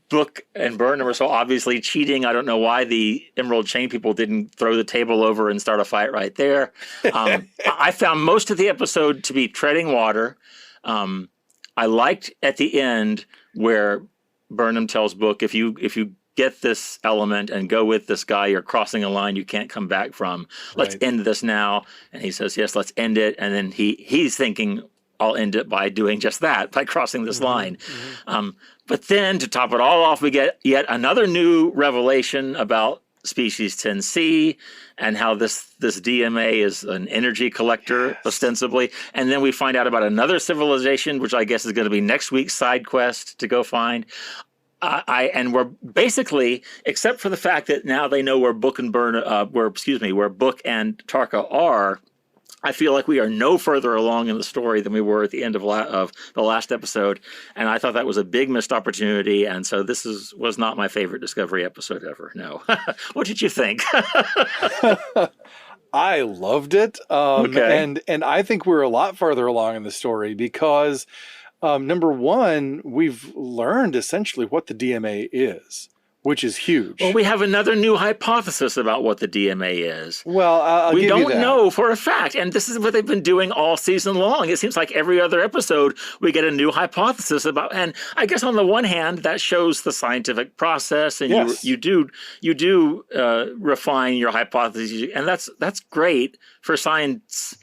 Book and Burnham are so obviously cheating. I don't know why the Emerald Chain people didn't throw the table over and start a fight right there. I found most of the episode to be treading water. I liked at the end where Burnham tells Book, if you get this element and go with this guy, you're crossing a line you can't come back from. Let's end this now. And he says, yes, let's end it. And then he's thinking, I'll end it by doing just that, by crossing this line. But then to top it all off, we get yet another new revelation about species 10C and how this DMA is an energy collector, ostensibly. And then we find out about another civilization, which I guess is going to be next week's side quest to go find. And we're basically, except for the fact that now they know where Book and where Book and Tarka are, I feel like we are no further along in the story than we were at the end of the last episode, and I thought that was a big missed opportunity. And so this was not my favorite Discovery episode ever. No, what did you think? I loved it, and I think we're a lot farther along in the story because number one, we've learned essentially what the DMA is, which is huge. Well, we have another new hypothesis about what the DMA is. Well, we don't know for a fact, and this is what they've been doing all season long. It seems like every other episode we get a new hypothesis about, and I guess on the one hand that shows the scientific process, and you do refine your hypotheses, and that's great for science.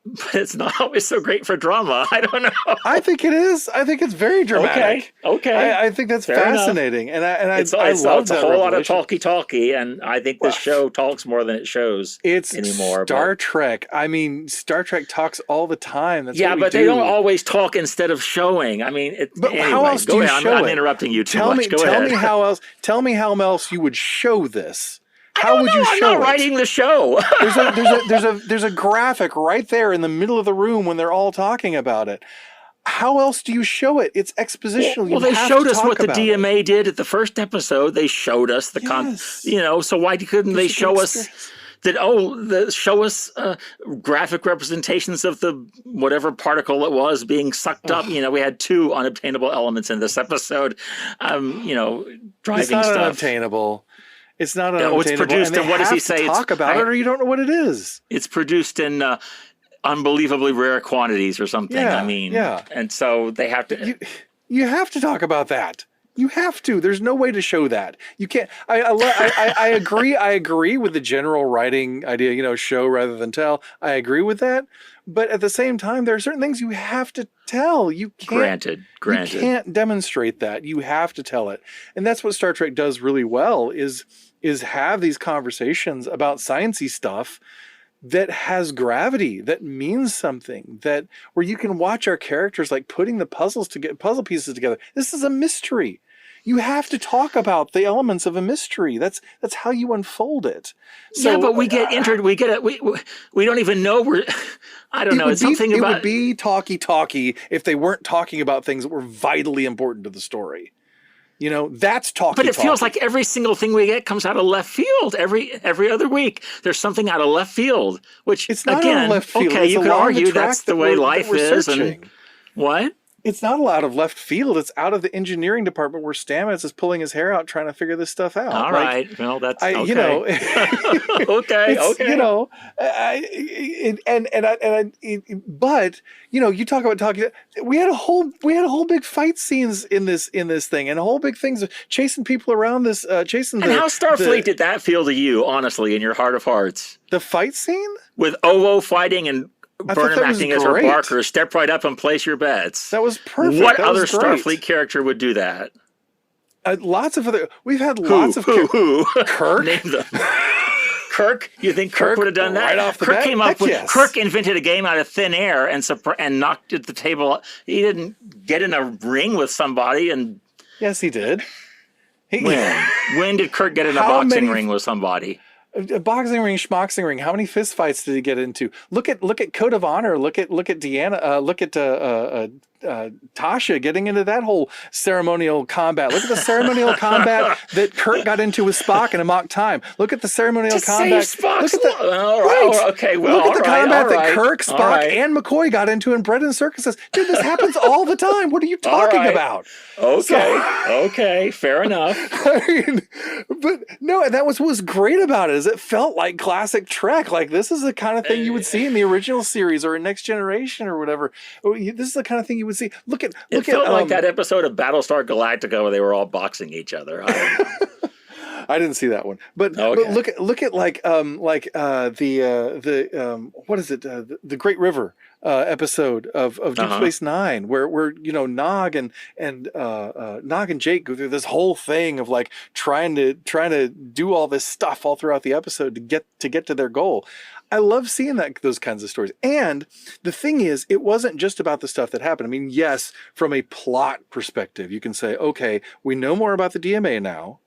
But it's not always so great for drama. I don't know. I think it is. I think it's very dramatic. Okay. I think that's fascinating, and I it's love a whole lot of talky, and I think this show talks more than it shows. Anymore. Star Trek. I mean, Star Trek talks all the time. That's what we but do. They don't always talk instead of showing. I mean, but anyway, how else do you show it? I'm interrupting you too much. Go ahead. Tell me how else you would show this. How would you show it? I'm not writing the show. there's a graphic right there in the middle of the room when they're all talking about it. How else do you show it? It's expositional. Well, they showed us what the DMA did at the first episode. They showed us so why couldn't they show us graphic representations of the whatever particle it was being sucked up? We had two unobtainable elements in this episode. Driving it's not stuff. Unobtainable. It's not unobtainable. It's produced, and what does he say? Talk about it, or you don't know what it is. It's produced in unbelievably rare quantities, or something. And so they have to. You have to talk about that. You have to. There's no way to show that. You can't. I agree. I agree with the general writing idea. Show rather than tell. I agree with that. But at the same time, there are certain things you have to tell. You can't. Granted. You can't demonstrate that. You have to tell it, and that's what Star Trek does really well. Is have these conversations about sciencey stuff that has gravity, that means something, that where you can watch our characters like putting the puzzle pieces together. This is a mystery. You have to talk about the elements of a mystery. That's how you unfold it. So, but we get entered. We get it. We don't even know we're. I don't know. It's something about. It would be talky if they weren't talking about things that were vitally important to the story. That's talky. But it feels like every single thing we get comes out of left field. Every other week, there's something out of left field. Which it's not out of left field. Okay, you could argue that's the way life is. And what? It's not out of left field. It's out of the engineering department where Stamets is pulling his hair out trying to figure this stuff out. All right. Well, that's okay. But you talk about talking. We had a whole big fight scenes in this thing, and a whole big things chasing people around this chasing. And how Starfleet did that feel to you, honestly, in your heart of hearts? The fight scene with Owo fighting and Burnham acting as her barker. Step right up and place your bets. That was perfect. What other Starfleet character would do that? Lots of other. We've had lots of who? Kirk. Name them. Kirk. You think Kirk would have done that? Right off the bat? Came up with. Kirk invented a game out of thin air and knocked at the table. He didn't get in a ring with somebody and. Yes, he did. When did Kirk get in a How boxing many- ring with somebody? A boxing ring, schmoxing ring. How many fist fights did he get into? Look at Code of Honor. Look at Deanna. Look at Tasha getting into that whole ceremonial combat. Look at the ceremonial combat that Kirk got into with Spock in a mock time. Look at the ceremonial combat. Save Spock's Look at the right. Okay. Well, look at the combat that Kirk, all Spock, right. and McCoy got into in Bread and Circuses. Dude, this happens all the time. What are you talking right. about? Okay. Fair enough. I mean, but no, and that was what was great about it. Is it felt like classic Trek. Like this is the kind of thing you would see in the original series or in Next Generation or whatever. This is the kind of thing you would see. It felt like that episode of Battlestar Galactica where they were all boxing each other. I didn't see that one, but look at what is it? The Great River episode of Deep Space Nine, where Nog and Nog and Jake go through this whole thing of like trying to do all this stuff all throughout the episode to get to their goal. I love seeing those kinds of stories. And the thing is, it wasn't just about the stuff that happened. I mean, yes, from a plot perspective, you can say, okay, we know more about the DMA now,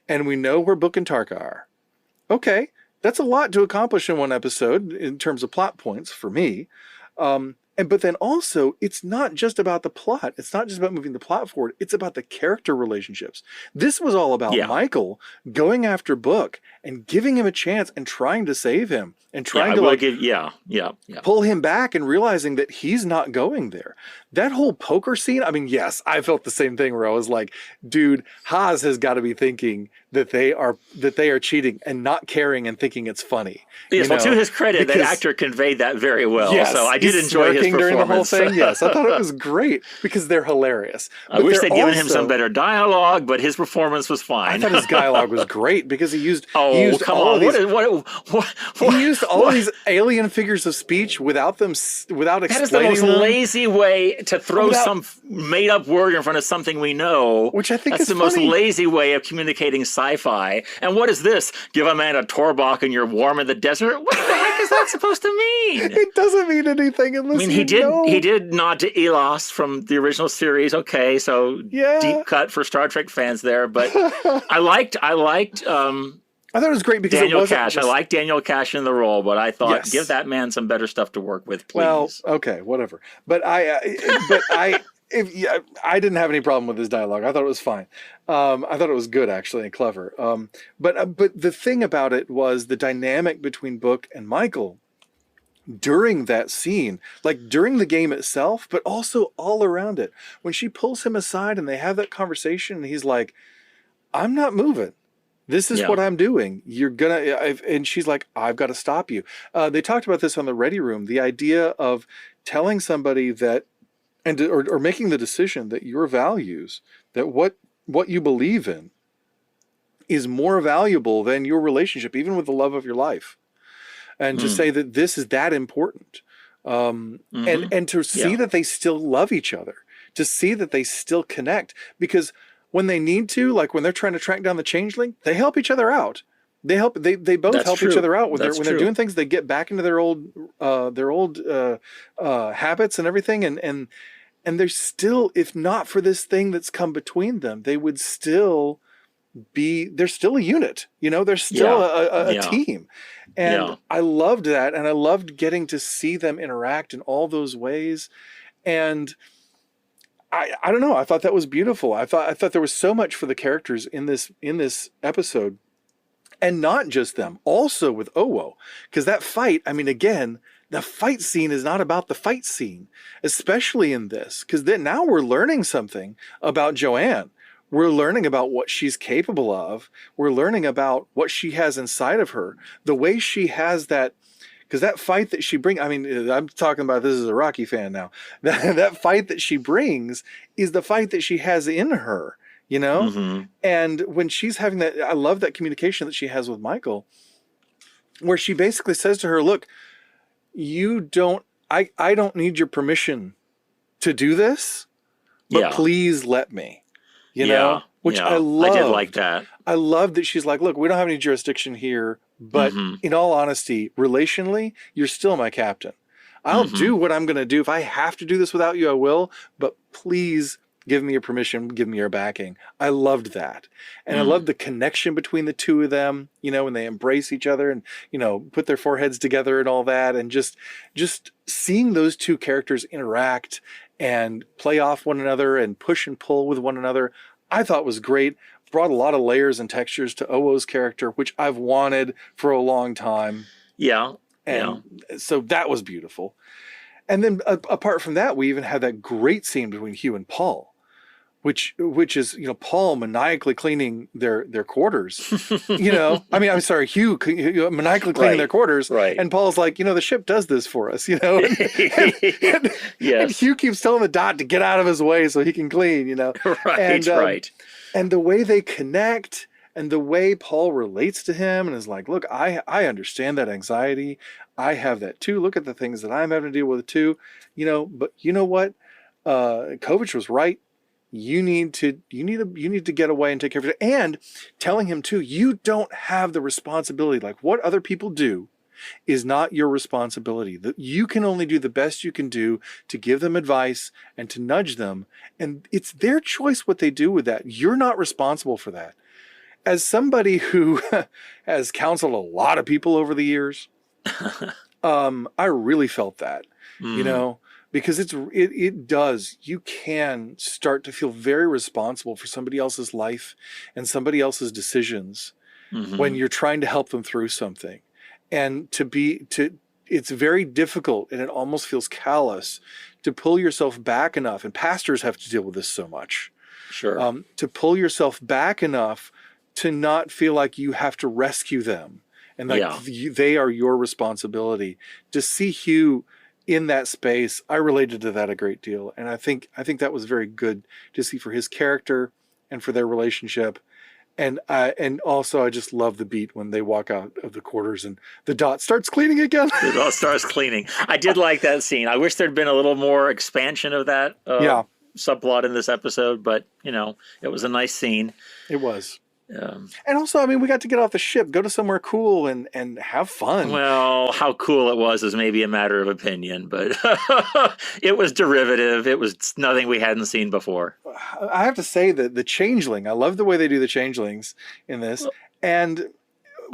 and we know where Book and Tarka are. Okay, that's a lot to accomplish in one episode in terms of plot points for me. But then also, it's not just about the plot. It's not just about moving the plot forward. It's about the character relationships. This was all about Michael going after Book and giving him a chance and trying to save him and trying to pull him back and realizing that he's not going there. That whole poker scene, I mean, yes, I felt the same thing where I was like, dude, Haas has got to be thinking that they are cheating and not caring and thinking it's funny. Yes, well, to his credit, that actor conveyed that very well. Yes, so I did enjoy his performance during the whole thing. Yes, I thought it was great because they're hilarious. I wish they'd given him some better dialogue, but his performance was fine. I thought his dialogue was great because he used he used all of these alien figures of speech without explaining That is the most lazy way to throw some made up word in front of something we know. Which I think that's is the most lazy way of communicating sci-fi. And what is this? Give a man a Torbach and you're warm in the desert? What the heck is that supposed to mean? It doesn't mean anything unless he did nod to Elos from the original series. Okay, so deep cut for Star Trek fans there, but I liked I thought it was great because Daniel Cash. I like Daniel Cash in the role, but I thought give that man some better stuff to work with, please. Well, okay, whatever. But I didn't have any problem with his dialogue. I thought it was fine. I thought it was good actually and clever. But the thing about it was the dynamic between Book and Michael during that scene, like during the game itself, but also all around it. When she pulls him aside and they have that conversation, and he's like, "I'm not moving. This is what I'm doing. You're gonna," and she's like, "I've got to stop you." They talked about this on the Ready Room. The idea of telling somebody that, or making the decision that your values, that what you believe in, is more valuable than your relationship, even with the love of your life, and to say that this is that important, and to see that they still love each other, to see that they still connect, because when they need to, like when they're trying to track down the changeling, they help each other out. They both help each other out when they're doing things. They get back into their old habits and everything, and they're still, if not for this thing that's come between them, they would still they're still a unit, they're still a team. And I loved that. And I loved getting to see them interact in all those ways. And I don't know. I thought that was beautiful. I thought there was so much for the characters in this episode, and not just them, also with Owo, because that fight, I mean, again, the fight scene is not about the fight scene, especially in this, because then now we're learning something about Joanne. We're learning about what she's capable of. We're learning about what she has inside of her, the way she has that. Because that fight that she brings, I mean, I'm talking about this as a Rocky fan now. That fight that she brings is the fight that she has in her, And when she's having that, I love that communication that she has with Michael, where she basically says to her, "Look, I don't need your permission to do this, but please let me." Which I love. I did like that. I love that she's like, "Look, we don't have any jurisdiction here, but in all honesty, relationally, you're still my captain. I'll do what I'm going to do. If I have to do this without you, I will. But please Give me your permission, give me your backing. I loved that. And I loved the connection between the two of them, when they embrace each other and, put their foreheads together and all that. And just seeing those two characters interact and play off one another and push and pull with one another, I thought was great. Brought a lot of layers and textures to Owo's character, which I've wanted for a long time. Yeah. And so that was beautiful. And then apart from that, we even had that great scene between Hugh and Paul, which is, Paul maniacally cleaning their quarters, I'm sorry, Hugh maniacally cleaning their quarters. Right. And Paul's like, the ship does this for us, and Hugh keeps telling the Dot to get out of his way so he can clean, Right, right. And the way they connect and the way Paul relates to him and is like, look, I understand that anxiety. I have that too. Look at the things that I'm having to deal with too, but you know what? Kovich was right. You need to get away and take care of it. And telling him too, you don't have the responsibility. Like what other people do is not your responsibility. That you can only do the best you can do to give them advice and to nudge them. And it's their choice what they do with that. You're not responsible for that. As somebody who has counseled a lot of people over the years, I really felt that, because it does. You can start to feel very responsible for somebody else's life and somebody else's decisions when you're trying to help them through something. And it's very difficult and it almost feels callous to pull yourself back enough. And pastors have to deal with this so much. Sure. To pull yourself back enough to not feel like you have to rescue them. And they are your responsibility. To see Hugh in that space, I related to that a great deal. And I think that was very good to see for his character and for their relationship. And also I just love the beat when they walk out of the quarters and the Dot starts cleaning again. The Dot starts cleaning. I did like that scene. I wish there'd been a little more expansion of that subplot in this episode, but it was a nice scene. It was. And also, we got to get off the ship, go to somewhere cool and have fun. Well, how cool it was is maybe a matter of opinion, but it was derivative. It was nothing we hadn't seen before. I have to say that the changeling, I love the way they do the changelings in this. And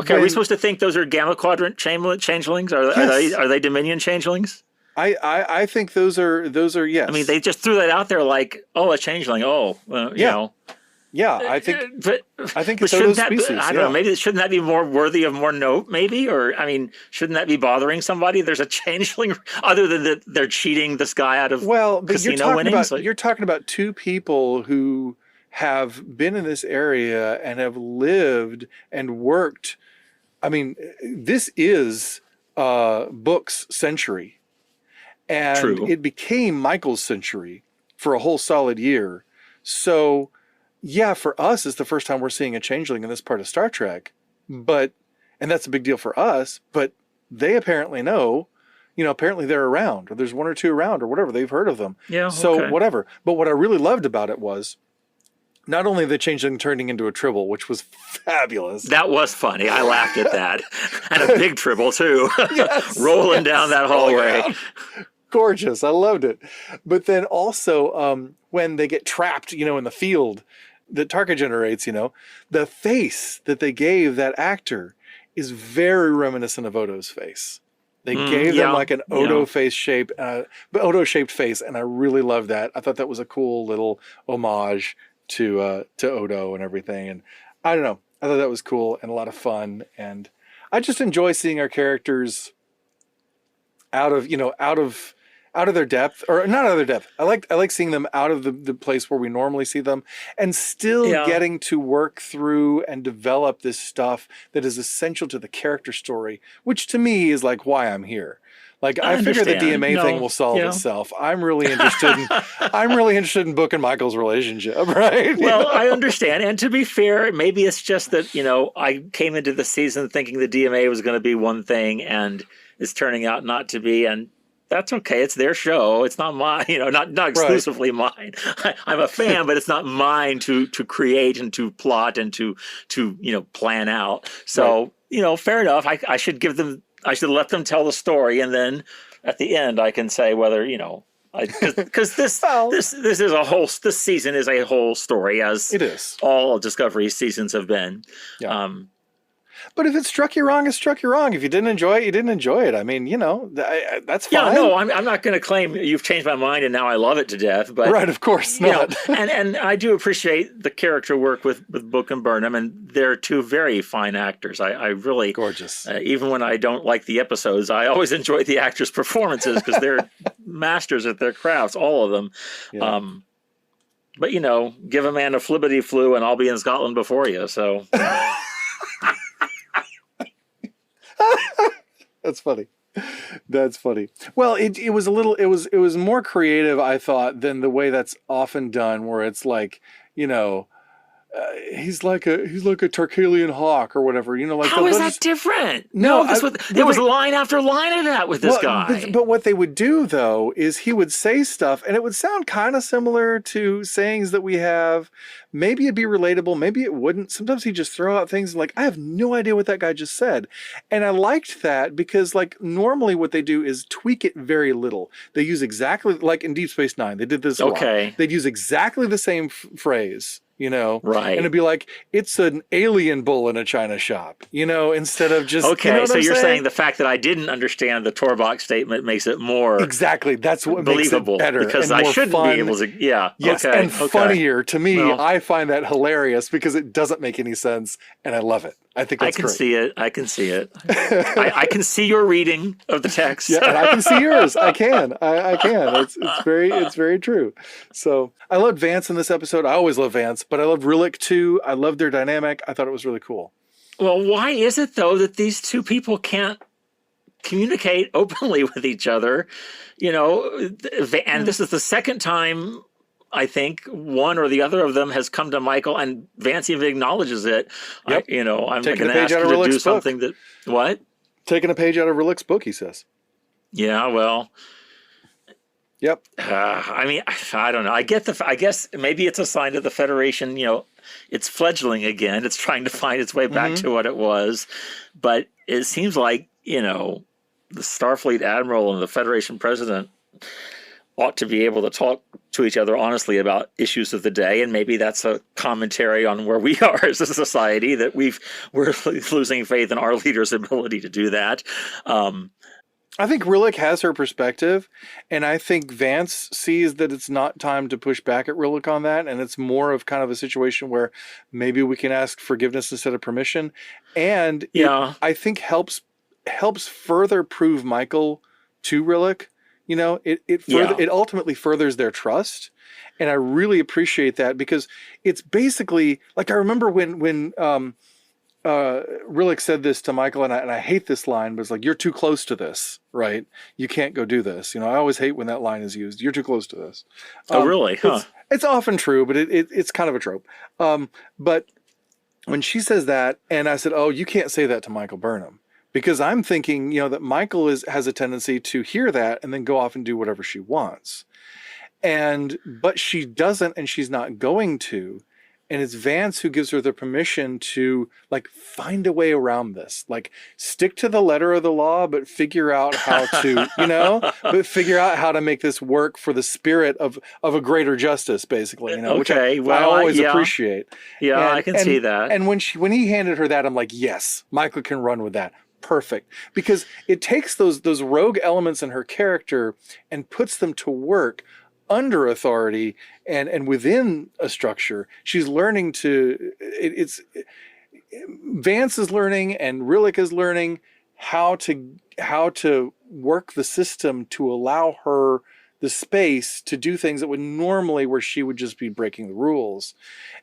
okay, are we supposed to think those are Gamma Quadrant changelings? Are they Dominion changelings? I think those are yes. They just threw that out there like, oh, a changeling. Oh, you know. Yeah, I think it's shouldn't those species. I don't know. Maybe shouldn't that be more worthy of more note? Maybe, or shouldn't that be bothering somebody? There's a changeling, other than that they're cheating this guy out of casino winnings. You're talking about two people who have been in this area and have lived and worked. This is Book's century, and True. It became Michael's century for a whole solid year. So. Yeah, for us, it's the first time we're seeing a changeling in this part of Star Trek, and that's a big deal for us, but they apparently know, apparently they're around, or there's one or two around, or whatever, they've heard of them. Yeah, so whatever. But what I really loved about it was not only the changeling turning into a tribble, which was fabulous. That was funny. I laughed at that. And a big tribble, too. Yes, rolling down that hallway. Gorgeous. I loved it. But then also when they get trapped, in the field that Tarka generates, the face that they gave that actor is very reminiscent of Odo's face. They gave them like an Odo face shape, Odo-shaped face, and I really loved that. I thought that was a cool little homage to Odo and everything. And I don't know, I thought that was cool and a lot of fun. And I just enjoy seeing our characters out of their depth, or not out of their depth. I like seeing them out of the place where we normally see them, and still getting to work through and develop this stuff that is essential to the character story, which to me is like why I'm here. Like I figure the DMA thing will solve itself. I'm really interested in Book and Michael's relationship, right? Well, I understand. And to be fair, maybe it's just that, I came into the season thinking the DMA was going to be one thing and it's turning out not to be, and that's okay. It's their show. It's not mine, not exclusively mine. I'm a fan, but it's not mine to create and to plot and to plan out. So, fair enough. I should let them tell the story. And then at the end, I can say whether, Because this Well- this is this season is a whole story, as It is. all Discovery seasons have been. Yeah. But if it struck you wrong, it struck you wrong. If you didn't enjoy it, you didn't enjoy it. I mean, that's fine. Yeah, no, I'm not going to claim you've changed my mind and now I love it to death. But Right, of course you know, not. and I do appreciate the character work with Book and Burnham, and they're two very fine actors. I really Gorgeous. Even when I don't like the episodes, I always enjoy the actors' performances because they're masters at their crafts, all of them. Yeah. But give a man a flibbity flu, and I'll be in Scotland before you. So. That's funny. That's funny. Well, it was a little. It was more creative, I thought, than the way that's often done, where it's like, he's like a Tarkalian hawk or whatever. Like how is that different? No, there was line after line of that with this guy. But what they would do though is he would say stuff, and it would sound kind of similar to sayings that we have. Maybe it'd be relatable, maybe it wouldn't. Sometimes he'd just throw out things like, I have no idea what that guy just said. And I liked that because like normally what they do is tweak it very little. They use exactly like in Deep Space Nine, they did this a lot. They'd use exactly the same phrase. Right. And it'd be like, it's an alien bull in a china shop, instead of just, okay. So you're saying the fact that I didn't understand the Torbox statement makes it more exactly. That's what believable, makes it better because and I more shouldn't fun. be able to. Yeah. Yes, okay. and funnier to me. Well, I find that hilarious because it doesn't make any sense, and I love it. I think that's great. I can see it. I can see your reading of the text. Yeah, and I can see yours. I can. I can. It's very true. So I loved Vance in this episode. I always love Vance, but I loved Rillick too. I loved their dynamic. I thought it was really cool. Well, why is it though that these two people can't communicate openly with each other? And this is the second time I think one or the other of them has come to Michael, and Vance even acknowledges it. Yep. I'm going Taking a to page ask out you of to do Rillick's book. something that what? Taking a page out of Rillick's book, he says. Yeah, well. Yep. I mean, I don't know. I guess maybe it's a sign of the Federation. It's fledgling again. It's trying to find its way back to what it was, but it seems like the Starfleet admiral and the Federation president ought to be able to talk to each other honestly about issues of the day, and maybe that's a commentary on where we are as a society, that we're losing faith in our leaders' ability to do that. I think Rillick has her perspective, and I think Vance sees that it's not time to push back at Rillick on that, and it's more of kind of a situation where maybe we can ask forgiveness instead of permission, and I think helps further prove Michael to Rillick. It ultimately furthers their trust, and I really appreciate that, because it's basically like, I remember when Rillick said this to Michael, and I hate this line, but it's like, you're too close to this, right? You can't go do this. I always hate when that line is used. You're too close to this. Oh, really? Huh. It's often true, but it's kind of a trope. But when she says that, and I said, oh, you can't say that to Michael Burnham, because I'm thinking, that Michael has a tendency to hear that and then go off and do whatever she wants. But she doesn't, and she's not going to. And it's Vance who gives her the permission to like find a way around this, like stick to the letter of the law, but figure out how to, figure out how to make this work for the spirit of a greater justice, basically, which I always appreciate. Yeah, I can see that. And when he handed her that, I'm like, yes, Michael can run with that. Perfect. Because it takes those rogue elements in her character and puts them to work under authority and within a structure. She's learning Vance is learning, and Rillick is learning how to work the system to allow her the space to do things that would normally, where she would just be breaking the rules.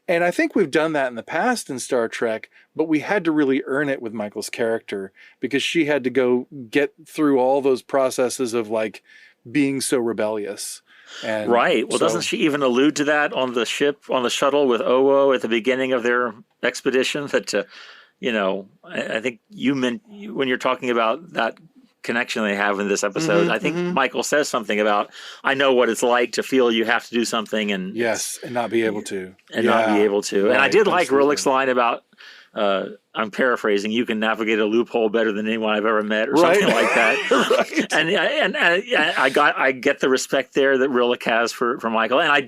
And I think we've done that in the past in Star Trek, but we had to really earn it with Michael's character, because she had to go get through all those processes of like being so rebellious. Right. Well, doesn't she even allude to that on the shuttle with Owo at the beginning of their expedition? That, I think you meant when you're talking about that connection they have in this episode, I think Michael says something about, I know what it's like to feel you have to do something and not be able to. Not be able to. Right, and I did like Rillick's line about I'm paraphrasing, you can navigate a loophole better than anyone I've ever met, or something like that. Right. And I get the respect there that Rillick has for Michael. And I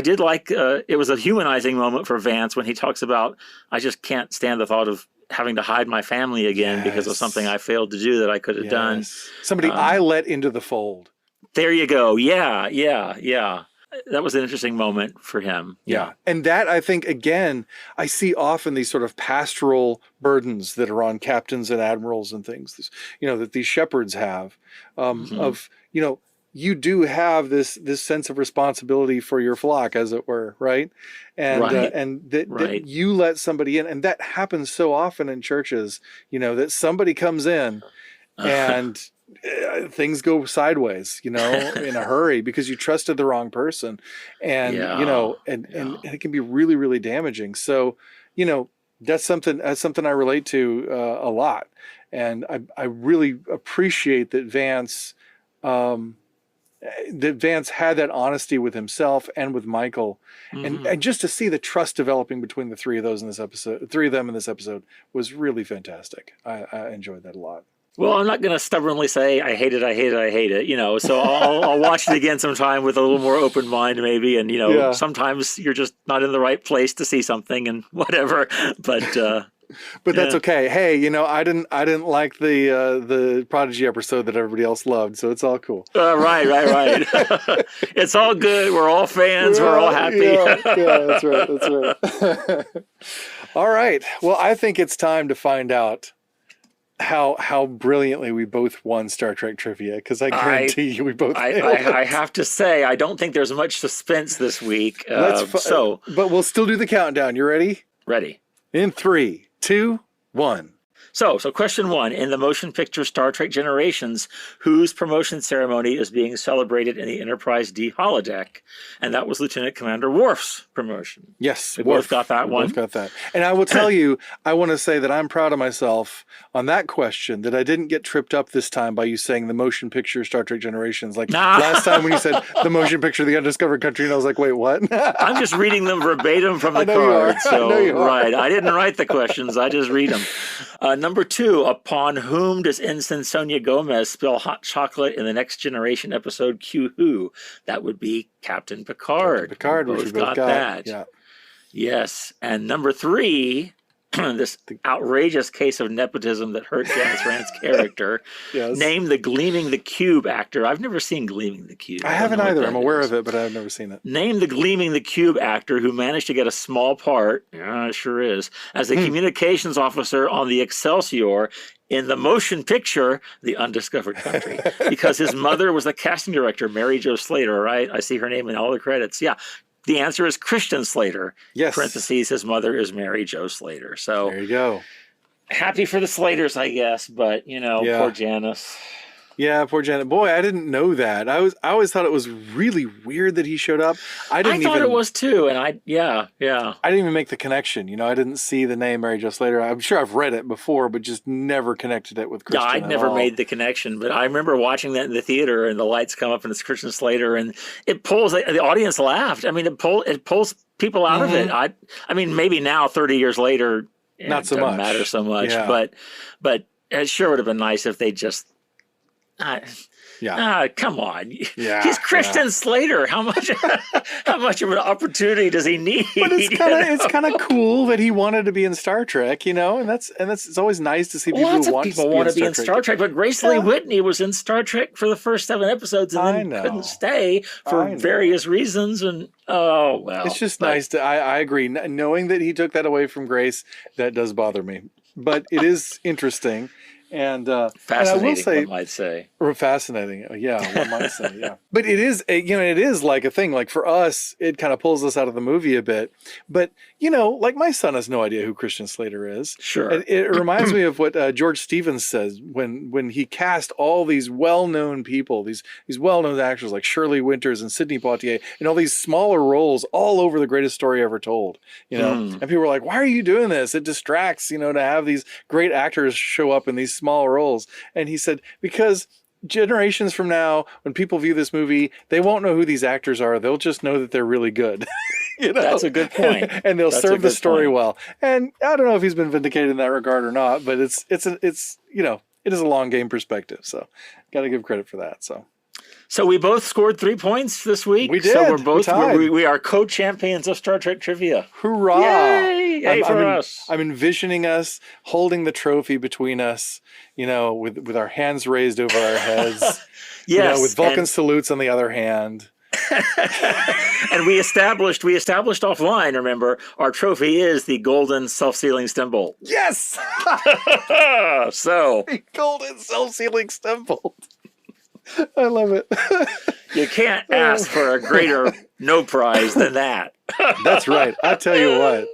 did like, it was a humanizing moment for Vance when he talks about, I just can't stand the thought of having to hide my family again because of something I failed to do that I could have done. Somebody I let into the fold. There you go. Yeah. That was an interesting moment for him. Yeah. And that, I think, again, I see often these sort of pastoral burdens that are on captains and admirals and things, that these shepherds have of, you do have this sense of responsibility for your flock, as it were, right? And that you let somebody in, and that happens so often in churches, that somebody comes in and things go sideways, in a hurry because you trusted the wrong person, and and it can be really, really damaging. So, that's something I relate to a lot, and I really appreciate that Vance had that honesty with himself and with Michael, and just to see the trust developing between the three of them in this episode was really fantastic. I enjoyed that a lot. Well, I'm not going to stubbornly say I hate it. So I'll watch it again sometime with a little more open mind, maybe. And sometimes you're just not in the right place to see something, and whatever. But that's okay. Hey, I didn't like the Prodigy episode that everybody else loved, so it's all cool. Right. It's all good. We're all fans. We're all happy. Yeah, that's right. All right. Well, I think it's time to find out how brilliantly we both won Star Trek trivia, because I guarantee you we both I have to say, I don't think there's much suspense this week. But we'll still do the countdown. You ready? Ready. In 3, 2, 1. So question one, in the motion picture Star Trek Generations, whose promotion ceremony is being celebrated in the Enterprise D holodeck? And that was Lieutenant Commander Worf's promotion. Yes, we both got that one. Both got that. And I will tell you, I want to say that I'm proud of myself on that question, that I didn't get tripped up this time by you saying the motion picture Star Trek Generations. Last time when you said the motion picture The Undiscovered Country, and I was like, wait, what? I'm just reading them verbatim from the card. Right. I didn't write the questions. I just read them. Number two, upon whom does Ensign Sonia Gomez spill hot chocolate in the Next Generation episode Q Who? That would be Captain Picard. Which we both got that. Yeah. Yes. And number three, this outrageous case of nepotism that hurt Janice Rand's character. Yes. Name the Gleaming the Cube actor. I've never seen Gleaming the Cube. I haven't either. I'm aware of it, but I've never seen it. Name the Gleaming the Cube actor who managed to get a small part, it sure is, as a communications officer on the Excelsior in the motion picture The Undiscovered Country, because his mother was the casting director, Mary Jo Slater, right? I see her name in all the credits. Yeah. The answer is Christian Slater. Yes. Parentheses, his mother is Mary Jo Slater. So there you go. Happy for the Slaters, I guess, but poor Janice. Yeah, poor Janet. Boy, I didn't know that. I always thought it was really weird that he showed up. I thought it was too, and I didn't even make the connection. I didn't see the name Mary Jo Slater. I'm sure I've read it before, but just never connected it with Christian. Yeah, I'd never made the connection, but I remember watching that in the theater, and the lights come up, and it's Christian Slater, and it pulls. The audience laughed. I mean, it pulls people out of it. I mean, maybe now, 30 years later, not so it doesn't much. matter so much, but it sure would have been nice if they just. Come on. Yeah, he's Christian Slater. How much of an opportunity does he need? But it's kind of cool that he wanted to be in Star Trek, and that's it's always nice to see people Lots who of people want to be in Star Trek, but Grace Lee Whitney was in Star Trek for the first 7 episodes and then couldn't stay for various reasons. And it's just nice to. I agree. Knowing that he took that away from Grace, that does bother me. But it is interesting. And fascinating, and I will say, one might say. Or fascinating, one might say, yeah. But it is, it is like a thing. Like for us, it kind of pulls us out of the movie a bit. But like my son has no idea who Christian Slater is. Sure. And it reminds me of what George Stevens says when he cast all these well-known people, these well-known actors like Shirley Winters and Sidney Poitier, and all these smaller roles all over The Greatest Story Ever Told. And people were like, "Why are you doing this? It distracts, to have these great actors show up in these small roles." And he said, because generations from now, when people view this movie, they won't know who these actors are. They'll just know that they're really good. You know? That's a good point. And they'll That's a serve the good story point. well. And I don't know if he's been vindicated in that regard or not, but it's you know, it is a long game perspective. So got to give credit for that. So we both scored 3 points this week. We did. So we're tied. we are co-champions of Star Trek trivia. Hoorah! Yay! Yay for us. I'm envisioning us holding the trophy between us, you know, with our hands raised over our heads. Yes. You know, with Vulcan salutes on the other hand. And we established offline, remember, our trophy is the golden self-sealing stem bolt. Yes! So A golden self-sealing stem bolt. I love it. you can't ask for a greater no prize than that. That's right. I tell you what,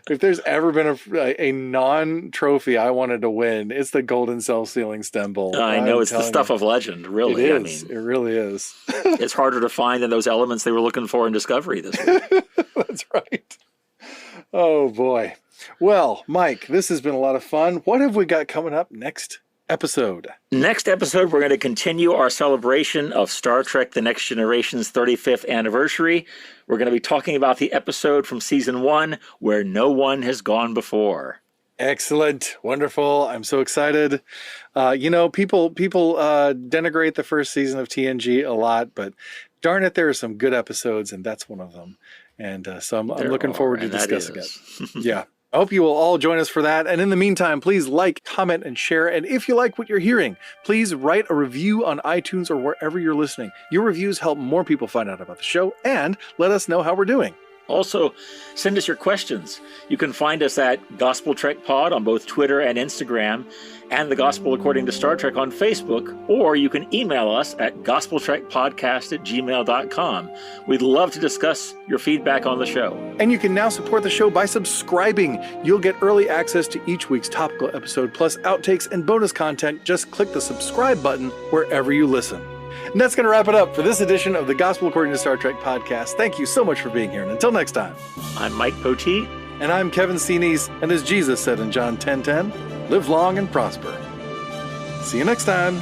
if there's ever been a non-trophy I wanted to win, it's the golden self-sealing stem bolt. I know, it's the stuff of legend, really. It is. It really is. It's harder to find than those elements they were looking for in Discovery this week. That's right. Oh, boy. Well, Mike, this has been a lot of fun. What have we got coming up next episode? Next episode, we're going to continue our celebration of Star Trek The Next Generation's 35th anniversary. We're going to be talking about the episode from season 1, Where No One Has Gone Before. Excellent. Wonderful. I'm so excited. You know, people denigrate the first season of TNG a lot, but darn it, there are some good episodes, and that's one of them. And so I'm looking forward to discussing it. Yeah. I hope you will all join us for that. And in the meantime, please like, comment, and share. And if you like what you're hearing, please write a review on iTunes or wherever you're listening. Your reviews help more people find out about the show and let us know how we're doing. Also, send us your questions. You can find us at Gospel Trek Pod on both Twitter and Instagram, and The Gospel According to Star Trek on Facebook, or you can email us at gospeltrekpodcast@gmail.com. We'd love to discuss your feedback on the show. And you can now support the show by subscribing. You'll get early access to each week's topical episode, plus outtakes and bonus content. Just click the subscribe button wherever you listen. And that's going to wrap it up for this edition of the Gospel According to Star Trek podcast. Thank you so much for being here. And until next time, I'm Mike Poteet. And I'm Kevin Sinise. And as Jesus said in John 10:10, live long and prosper. See you next time.